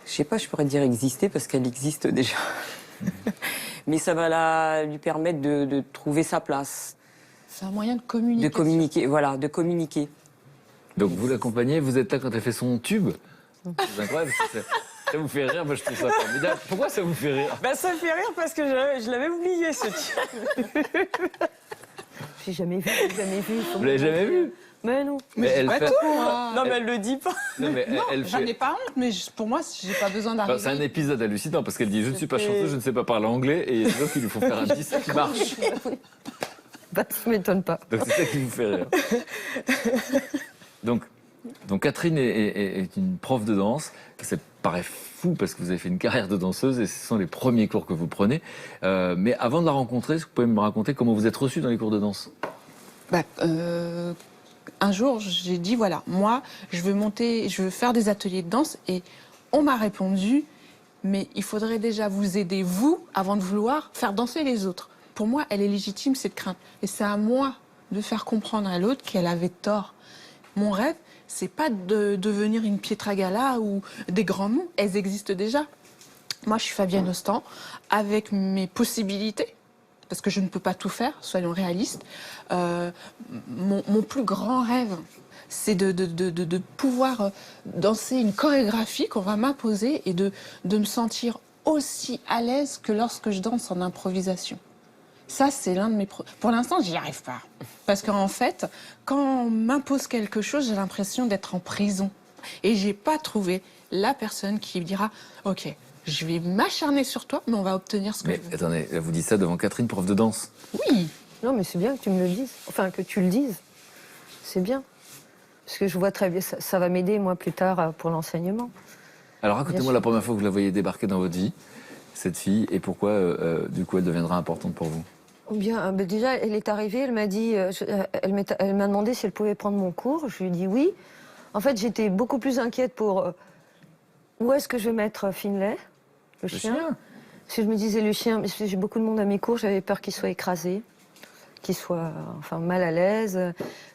Je sais pas, je pourrais dire exister parce qu'elle existe déjà. Mais ça va lui permettre de trouver sa place. C'est un moyen de communiquer. De communiquer, voilà, de communiquer. Donc vous l'accompagnez, vous êtes là quand elle fait son tube? C'est incroyable. Ça vous fait rire, moi je trouve ça formidable. Pourquoi ça vous fait rire? Ça me fait rire parce que je l'avais oublié ce tube. J'ai jamais vu. Vous l'avez jamais vu? Mais non. Mais elle fait tout, moi. Non, mais elle le dit pas. Non, mais elle J'en fait... ai pas honte, mais pour moi, j'ai pas besoin d'arriver. C'est un épisode hallucinant parce qu'elle dit je ne suis pas chanteuse, je ne sais pas parler anglais et il y a des gens qui lui font faire un disque qui marche. Ça m'étonne pas. Donc c'est ça qui vous fait rire. Donc Catherine est une prof de danse. Ça paraît fou parce que vous avez fait une carrière de danseuse et ce sont les premiers cours que vous prenez. Mais avant de la rencontrer, est-ce que vous pouvez me raconter comment vous êtes reçue dans les cours de danse? Un jour, j'ai dit voilà, moi, je veux faire des ateliers de danse et on m'a répondu, mais il faudrait déjà vous aider, vous, avant de vouloir faire danser les autres. Pour moi, elle est légitime, cette crainte. Et c'est à moi de faire comprendre à l'autre qu'elle avait tort. Mon rêve, c'est pas de devenir une Pietra Gala ou des grands noms. Elles existent déjà. Moi, je suis Fabienne Ostan, avec mes possibilités, parce que je ne peux pas tout faire, soyons réalistes. Mon plus grand rêve, c'est de pouvoir danser une chorégraphie qu'on va m'imposer et de me sentir aussi à l'aise que lorsque je danse en improvisation. Ça, c'est l'un de mes... Pour l'instant, j'y arrive pas. Parce qu'en fait, quand on m'impose quelque chose, j'ai l'impression d'être en prison. Et j'ai pas trouvé la personne qui me dira « Ok, je vais m'acharner sur toi, mais on va obtenir ce que je veux. » Mais attendez, vous dites ça devant Catherine, prof de danse? Oui. Non, mais c'est bien que tu me le dises. Enfin, que tu le dises. C'est bien. Parce que je vois très bien, ça va m'aider, moi, plus tard, pour l'enseignement. Alors, racontez-moi la première fois que vous la voyez débarquer dans votre vie, cette fille, et pourquoi, du coup, elle deviendra importante pour vous. Bien, déjà, elle est arrivée, elle m'a dit, elle m'a demandé si elle pouvait prendre mon cours. Je lui ai dit oui. En fait, j'étais beaucoup plus inquiète pour où est-ce que je vais mettre Finlay, le chien. Parce que je me disais, le chien, j'ai beaucoup de monde à mes cours, j'avais peur qu'il soit écrasé, qu'il soit mal à l'aise.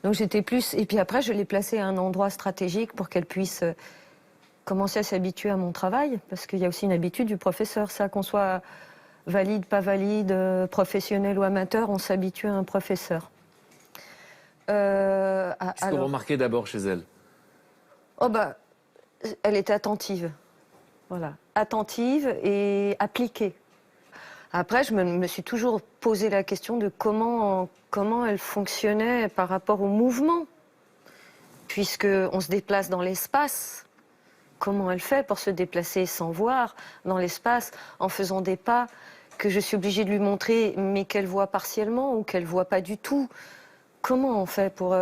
Donc j'étais plus... Et puis après, je l'ai placée à un endroit stratégique pour qu'elle puisse commencer à s'habituer à mon travail, parce qu'il y a aussi une habitude du professeur, ça, qu'on soit valide, pas valide, professionnel ou amateur, on s'habitue à un professeur. Qu'est-ce que vous remarquez d'abord chez elle? Elle était attentive. Voilà. Attentive et appliquée. Après, je me suis toujours posé la question de comment elle fonctionnait par rapport au mouvement. Puisqu'on se déplace dans l'espace, comment elle fait pour se déplacer sans voir dans l'espace, en faisant des pas que je suis obligée de lui montrer, mais qu'elle voit partiellement ou qu'elle voit pas du tout. Comment on fait pour...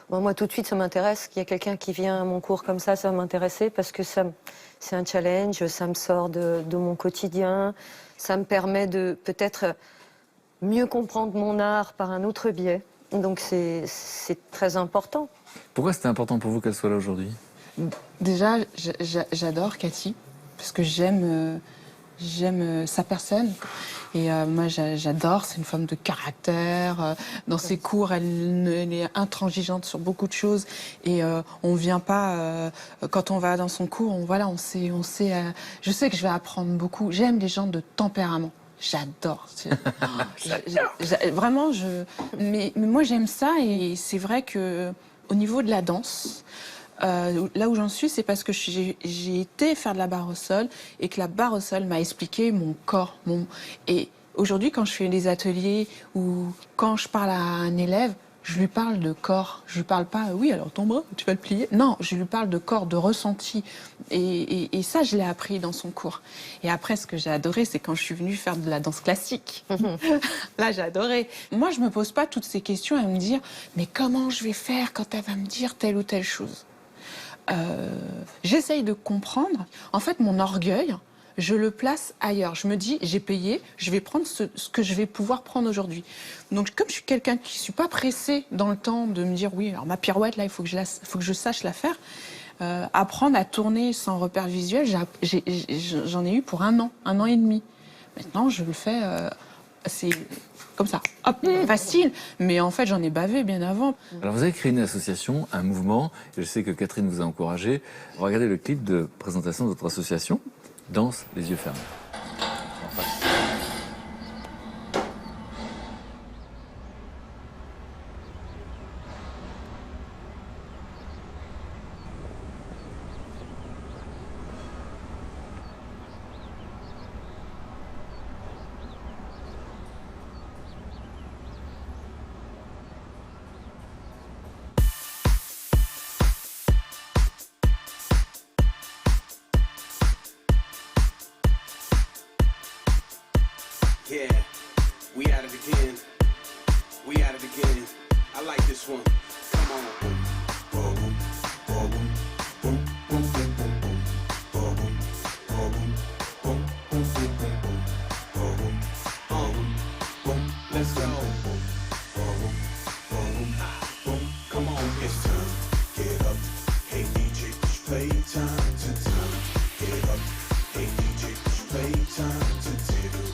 moi, tout de suite, ça m'intéresse. Qu'il y a quelqu'un qui vient à mon cours comme ça va m'intéresser parce que c'est un challenge, ça me sort de mon quotidien, ça me permet de peut-être mieux comprendre mon art par un autre biais. Donc, c'est très important. Pourquoi c'était important pour vous qu'elle soit là aujourd'hui? Déjà, j'adore Cathy, parce que j'aime sa personne. Et moi, j'adore, c'est une femme de caractère. Dans ses cours, elle est intransigeante sur beaucoup de choses. Et on vient pas, quand on va dans son cours, on sait, je sais que je vais apprendre beaucoup. J'aime les gens de tempérament. J'adore. Vraiment, mais moi, j'aime ça. Et c'est vrai que au niveau de la danse, là où j'en suis, c'est parce que j'ai été faire de la barre au sol et que la barre au sol m'a expliqué mon corps. Et aujourd'hui, quand je fais des ateliers ou quand je parle à un élève, je lui parle de corps. Je lui parle pas, oui, alors ton bras, tu vas le plier. Non, je lui parle de corps, de ressenti. Et ça, je l'ai appris dans son cours. Et après, ce que j'ai adoré, c'est quand je suis venue faire de la danse classique. Là, j'ai adoré. Moi, je me pose pas toutes ces questions à me dire, mais comment je vais faire quand elle va me dire telle ou telle chose? J'essaye de comprendre. En fait, mon orgueil, je le place ailleurs. Je me dis, j'ai payé, je vais prendre ce que je vais pouvoir prendre aujourd'hui. Donc, comme je suis quelqu'un qui ne suis pas pressée dans le temps de me dire, oui, alors ma pirouette, là, il faut que je sache la faire. Apprendre à tourner sans repère visuel, j'en ai eu pour un an et demi. Maintenant, je le fais, c'est comme ça, hop, facile. Mais en fait, j'en ai bavé bien avant. Alors, vous avez créé une association, un mouvement, et je sais que Catherine vous a encouragé. Regardez le clip de présentation de votre association, Danse les yeux fermés. En face. Yeah, we at it again. We at it again. I like this one. Come on. Let's go. Come on, it's time. Get up. Hey DJ, play time to time. Get up. Hey DJ, play time to tiddle.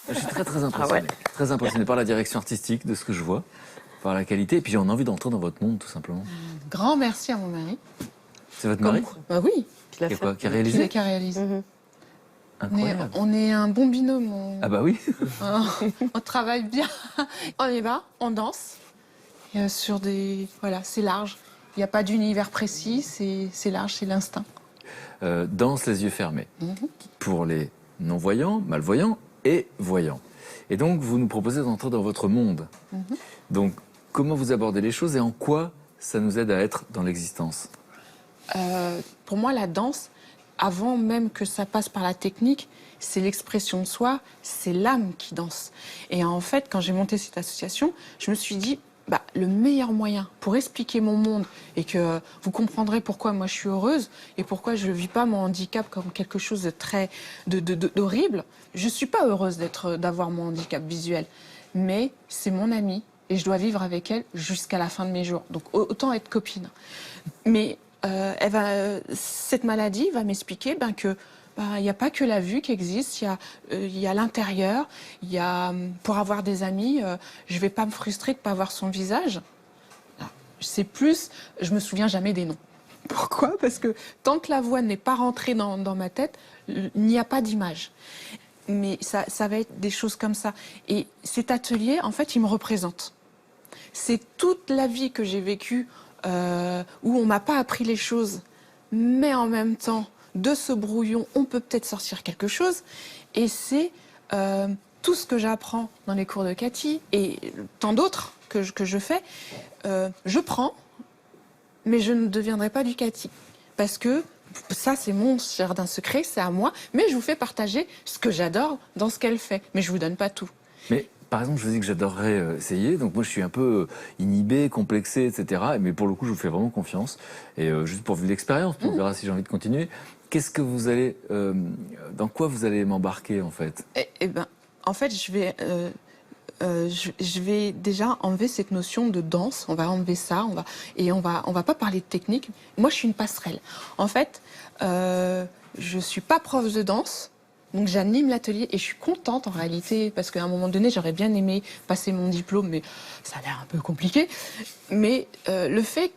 Je suis très impressionné. Très impressionné par la direction artistique de ce que je vois, par la qualité, et puis j'ai envie d'entrer dans votre monde, tout simplement. Grand merci à mon mari. C'est votre mari? Bah oui. Qui a réalisé? Qui a réalisé. Incroyable. On est un bon binôme. Ah bah oui. On travaille bien. On y va, on danse. Sur des... Voilà, c'est large. Il n'y a pas d'univers précis, c'est large, c'est l'instinct. Danse les yeux fermés. Pour les non-voyants, malvoyants et voyants. Et donc, vous nous proposez d'entrer dans votre monde. Donc, comment vous abordez les choses et en quoi ça nous aide à être dans l'existence? Pour moi, la danse, avant même que ça passe par la technique, c'est l'expression de soi, c'est l'âme qui danse. Et en fait, quand j'ai monté cette association, je me suis dit, le meilleur moyen pour expliquer mon monde et que vous comprendrez pourquoi moi je suis heureuse et pourquoi je ne vis pas mon handicap comme quelque chose de très d'horrible. Je ne suis pas heureuse d'avoir mon handicap visuel, mais c'est mon amie et je dois vivre avec elle jusqu'à la fin de mes jours. Donc autant être copine. Mais cette maladie va m'expliquer que il n'y a pas que la vue qui existe, il y a l'intérieur, pour avoir des amis, je ne vais pas me frustrer de ne pas voir son visage. C'est plus, je me souviens jamais des noms. Pourquoi? Parce que tant que la voix n'est pas rentrée dans ma tête, il n'y a pas d'image. Mais ça va être des choses comme ça. Et cet atelier, en fait, il me représente. C'est toute la vie que j'ai vécue où on m'a pas appris les choses, mais en même temps, de ce brouillon, on peut peut-être sortir quelque chose. Et c'est tout ce que j'apprends dans les cours de Cathy et tant d'autres que je fais, je prends, mais je ne deviendrai pas du Cathy. Parce que ça, c'est mon jardin secret, c'est à moi, mais je vous fais partager ce que j'adore dans ce qu'elle fait. Mais je vous donne pas tout. Mais par exemple, je vous dis que j'adorerais essayer, donc moi je suis un peu inhibé, complexé, etc. Mais pour le coup, je vous fais vraiment confiance. Et juste pour vivre l'expérience, puis on verra si j'ai envie de continuer. Qu'est-ce que vous allez, dans quoi vous allez m'embarquer en fait? Eh ben, en fait, je vais déjà enlever cette notion de danse. On va enlever ça, on va pas parler de technique. Moi, je suis une passerelle. En fait, je suis pas prof de danse. Donc j'anime l'atelier et je suis contente en réalité parce qu'à un moment donné j'aurais bien aimé passer mon diplôme mais ça a l'air un peu compliqué. Mais le fait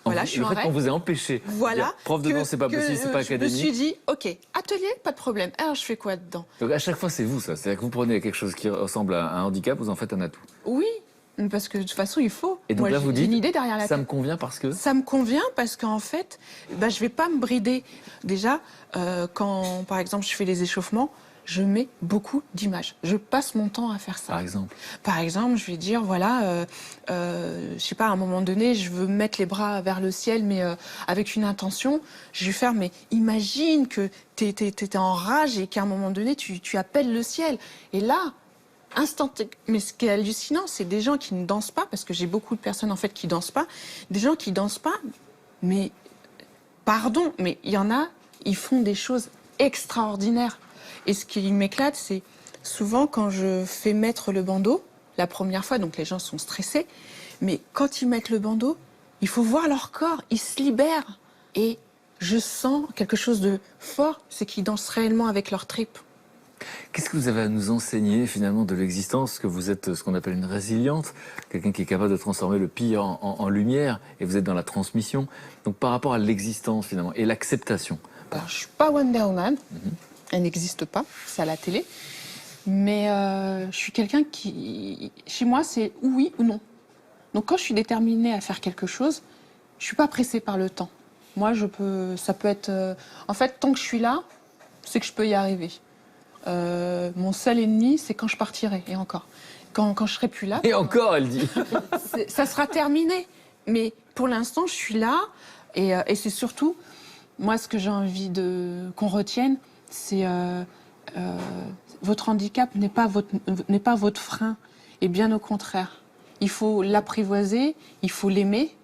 voilà, je suis en règle. Qu'on vous ait empêché. Voilà. Prof de danse, c'est pas possible, c'est pas académique. Je me suis dit, ok, atelier, pas de problème. Alors je fais quoi dedans? Donc à chaque fois c'est vous ça, c'est-à-dire que vous prenez quelque chose qui ressemble à un handicap, vous en faites un atout. Oui. Parce que de toute façon, il faut. Et donc moi, là, vous j'ai dites, une idée derrière la ça tête. me convient parce que... Ça me convient parce qu'en fait, je vais pas me brider. Déjà, quand, par exemple, je fais les échauffements, je mets beaucoup d'images. Je passe mon temps à faire ça. Par exemple, je vais dire, voilà, je sais pas, à un moment donné, je veux mettre les bras vers le ciel, mais avec une intention. Je vais faire, mais imagine que t'es en rage et qu'à un moment donné, tu appelles le ciel. Et là... Mais ce qui est hallucinant, c'est des gens qui ne dansent pas, parce que j'ai beaucoup de personnes en fait qui dansent pas, des gens qui dansent pas, mais pardon, mais il y en a, ils font des choses extraordinaires. Et ce qui m'éclate, c'est souvent quand je fais mettre le bandeau, la première fois, donc les gens sont stressés, mais quand ils mettent le bandeau, il faut voir leur corps, ils se libèrent. Et je sens quelque chose de fort, c'est qu'ils dansent réellement avec leurs tripes. Qu'est-ce que vous avez à nous enseigner finalement de l'existence? Que vous êtes ce qu'on appelle une résiliente, quelqu'un qui est capable de transformer le pire en lumière, et vous êtes dans la transmission. Donc par rapport à l'existence finalement et l'acceptation. Alors, je suis pas Wonder Woman, elle n'existe pas, c'est à la télé, mais je suis quelqu'un qui, chez moi, c'est oui ou non. Donc quand je suis déterminée à faire quelque chose, je suis pas pressée par le temps. Moi, ça peut être, en fait, tant que je suis là, c'est que je peux y arriver. Mon seul ennemi, c'est quand je partirai, et encore. Quand je serai plus là... Et encore, elle dit. Ça sera terminé. Mais pour l'instant, je suis là, et c'est surtout, moi, ce que j'ai envie qu'on retienne, c'est votre handicap n'est pas votre frein, et bien au contraire. Il faut l'apprivoiser, il faut l'aimer.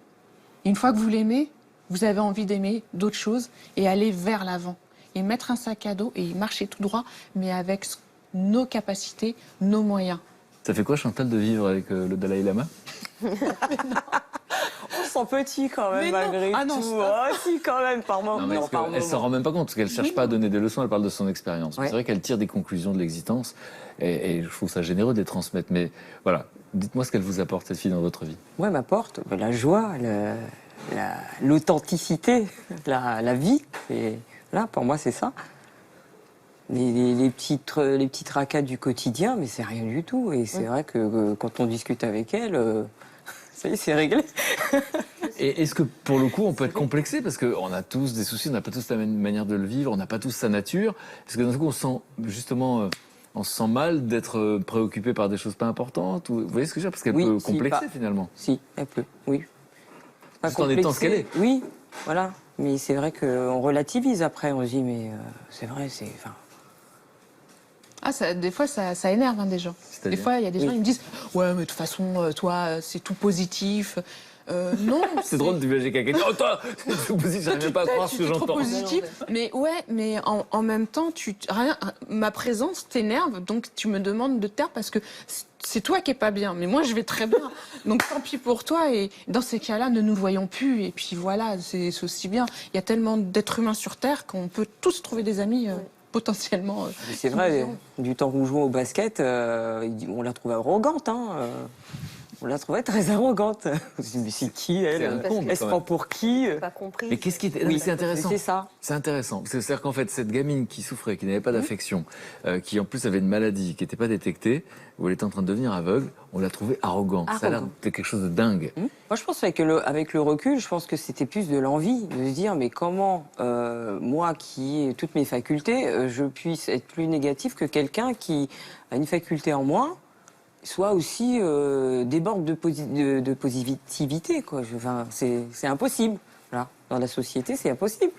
Et une fois que vous l'aimez, vous avez envie d'aimer d'autres choses et aller vers l'avant. Et mettre un sac à dos et marcher tout droit, mais avec nos capacités, nos moyens. Ça fait quoi, Chantal, de vivre avec le Dalai Lama? On sent petit quand même, malgré tout. Oh, si, quand même, par moment. Elle s'en rend même pas compte, parce qu'elle ne cherche pas à donner des leçons, elle parle de son expérience. Ouais. C'est vrai qu'elle tire des conclusions de l'existence, et je trouve ça généreux de les transmettre. Mais voilà, dites-moi ce qu'elle vous apporte, cette fille, dans votre vie. Ouais, m'apporte la joie, l'authenticité, la vie. Et là, pour moi, c'est ça. Les petites tracas du quotidien, mais c'est rien du tout. Et c'est vrai que quand on discute avec elle, ça y est, c'est réglé. Et est-ce que, pour le coup, on peut être complexé? Parce qu'on a tous des soucis, on n'a pas tous la même manière de le vivre, on n'a pas tous sa nature. Est-ce que, d'un coup, on sent justement... on se sent mal d'être préoccupé par des choses pas importantes? Vous voyez ce que je veux dire? Parce qu'elle peut complexer, finalement. Si, elle peut, oui. Juste en étant ce qu'elle est. Oui, voilà. Mais c'est vrai qu'on relativise après, on se dit, mais c'est vrai, c'est... Des fois, ça énerve des gens. Des fois, il y a des gens qui me disent « Ouais, mais de toute façon, toi, c'est tout positif. » Non. C'est drôle d'imaginer quelqu'un qui dit « Oh, toi, c'est tout positif, j'arrive même pas à croire ce que j'entends. » trop positif. Mais ouais, mais en même temps, ma présence t'énerve, donc tu me demandes de te taire parce que c'est toi qui es pas bien. Mais moi, je vais très bien. Donc tant pis pour toi. Et dans ces cas-là, ne nous voyons plus. Et puis voilà, c'est aussi bien. Il y a tellement d'êtres humains sur Terre qu'on peut tous trouver des amis... potentiellement. C'est vrai, du temps où on jouait au basket, on la trouve arrogante. Hein. On la trouvait très arrogante. Je me suis dit, mais c'est qui, elle? C'est un conte, Elle se quand prend même. pour qui? Pas compris. Mais qu'est-ce qui était... Oui, mais c'est intéressant. C'est ça. C'est intéressant. C'est-à-dire qu'en fait, cette gamine qui souffrait, qui n'avait pas d'affection, qui en plus avait une maladie qui n'était pas détectée, où elle était en train de devenir aveugle, on l'a trouvée arrogante. Ça a l'air de quelque chose de dingue. Moi, je pense avec le recul, je pense que c'était plus de l'envie de se dire, mais comment moi, qui ai toutes mes facultés, je puisse être plus négatif que quelqu'un qui a une faculté en moins, soit aussi déborde de positivité, quoi. Enfin, c'est impossible. Voilà. Dans la société, c'est impossible.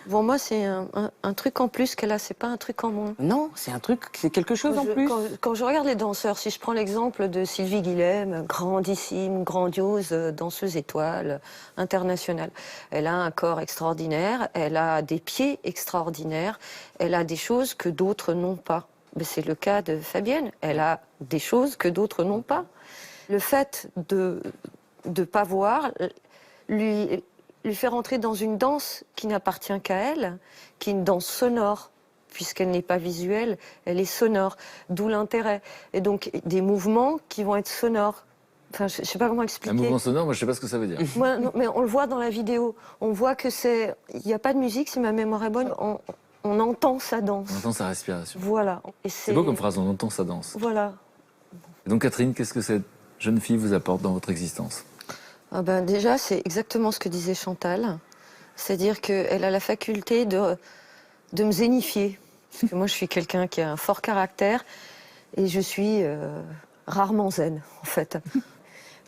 Pour moi, c'est un truc en plus qu'elle a, c'est pas un truc en moins. Non, c'est un truc, c'est quelque chose en plus. Quand je regarde les danseurs, si je prends l'exemple de Sylvie Guillem, grandissime, grandiose, danseuse étoile, internationale. Elle a un corps extraordinaire, elle a des pieds extraordinaires, elle a des choses que d'autres n'ont pas. Mais c'est le cas de Fabienne, elle a des choses que d'autres n'ont pas. Le fait de pas voir lui faire entrer dans une danse qui n'appartient qu'à elle, qui est une danse sonore, puisqu'elle n'est pas visuelle, elle est sonore, d'où l'intérêt. Et donc des mouvements qui vont être sonores. Enfin, je ne sais pas comment expliquer. Un mouvement sonore, moi je ne sais pas ce que ça veut dire. Moi, non, mais on le voit dans la vidéo. On voit que il n'y a pas de musique, si ma mémoire est bonne. On entend sa danse. On entend sa respiration. Voilà. Et C'est beau comme phrase, on entend sa danse. Voilà. Et donc Catherine, qu'est-ce que cette jeune fille vous apporte dans votre existence? Ah ben déjà, c'est exactement ce que disait Chantal. C'est-à-dire qu'elle a la faculté de me zénifier. Parce que moi, je suis quelqu'un qui a un fort caractère et je suis rarement zen, en fait.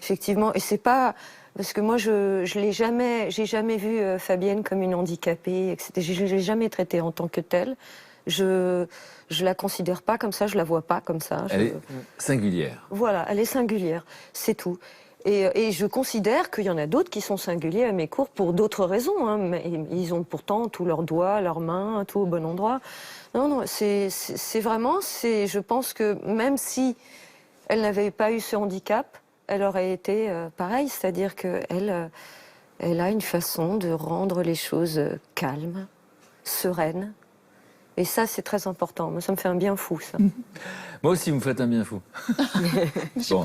Effectivement. Et c'est pas... Parce que moi, j'ai jamais vu Fabienne comme une handicapée, etc. Je l'ai jamais traitée en tant que telle. Je la considère pas comme ça, je la vois pas comme ça. Elle est singulière. Voilà, elle est singulière, c'est tout. Et je considère qu'il y en a d'autres qui sont singuliers à mes cours pour d'autres raisons. Hein, mais ils ont pourtant tous leurs doigts, leurs mains, tout au bon endroit. Non, c'est vraiment, je pense que même si elle n'avait pas eu ce handicap, elle aurait été pareille. C'est-à-dire qu'elle elle a une façon de rendre les choses calmes, sereines. Et ça, c'est très important. Moi, ça me fait un bien fou, ça. Moi aussi, vous me faites un bien fou. Bon.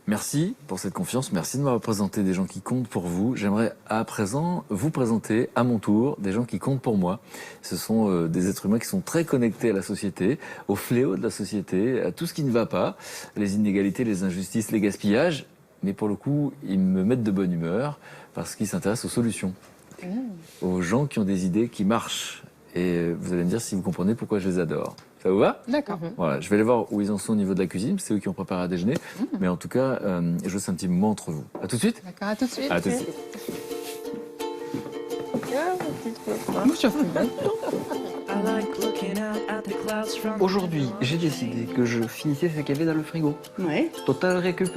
Merci pour cette confiance, merci de m'avoir présenté des gens qui comptent pour vous. J'aimerais à présent vous présenter à mon tour des gens qui comptent pour moi. Ce sont des êtres humains qui sont très connectés à la société, aux fléaux de la société, à tout ce qui ne va pas, les inégalités, les injustices, les gaspillages. Mais pour le coup, ils me mettent de bonne humeur parce qu'ils s'intéressent aux solutions, aux gens qui ont des idées qui marchent. Et vous allez me dire si vous comprenez pourquoi je les adore. Ça vous va? D'accord. Voilà, je vais aller voir où ils en sont au niveau de la cuisine. C'est eux qui ont préparé à déjeuner. Mais en tout cas, je veux un petit moment entre vous. À tout de suite. D'accord, à tout de suite. À tout de suite. Aujourd'hui, j'ai décidé que je finissais ce qu'il y avait dans le frigo. Ouais. Total récup.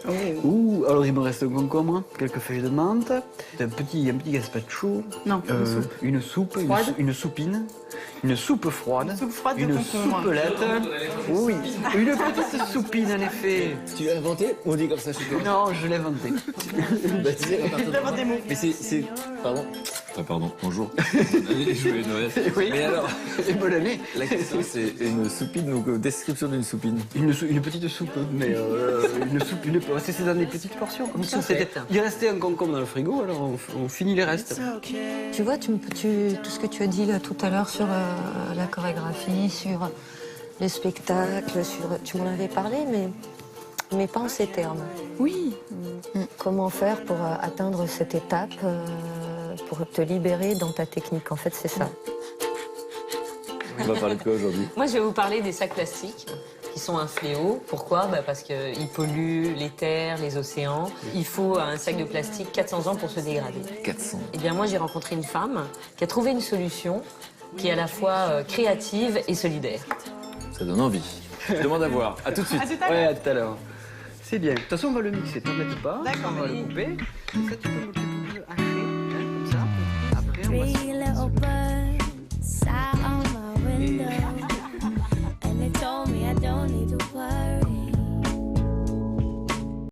Oui, oui. Ouh, alors il me reste un concombre, quelques feuilles de menthe, un petit gazpacho, Non, une soupe, Froide. une soupine, une soupe froide, Soupe froide de une concombre. soupelette. Oui, une petite soupine en effet. Tu l'as inventé ou on dit comme ça chez toi? Non, je l'ai inventé. Mais c'est... Pardon. Enfin, pardon, bonjour. Joyeux Noël. Oui. Mais alors, Et bonne année. la question c'est une soupine, donc description d'une soupine. Une petite soupe, mais une soupe, c'est dans des petites portions comme ça. Il restait un concombre dans le frigo, alors on finit les restes. Tu vois, tout ce que tu as dit là tout à l'heure sur la chorégraphie, sur les spectacles, tu m'en avais parlé, mais pas en ces termes. Oui. Comment faire pour atteindre cette étape, pour te libérer dans ta technique? En fait, c'est ça. On va parler de quoi aujourd'hui? Moi, je vais vous parler des sacs plastiques qui sont un fléau. Pourquoi? Parce qu'ils polluent les terres, les océans. Il faut un sac de plastique 400 ans pour se dégrader. 400. Eh bien, moi, j'ai rencontré une femme qui a trouvé une solution qui est à la fois créative et solidaire. Ça donne envie. Je demande à voir. À tout de suite. Ouais, à tout à l'heure. C'est bien. De toute façon, on va le mixer, t'embête pas. D'accord. On va le couper. Et ça, tu peux le hacher, hein, comme ça. Après, on va... Three little birds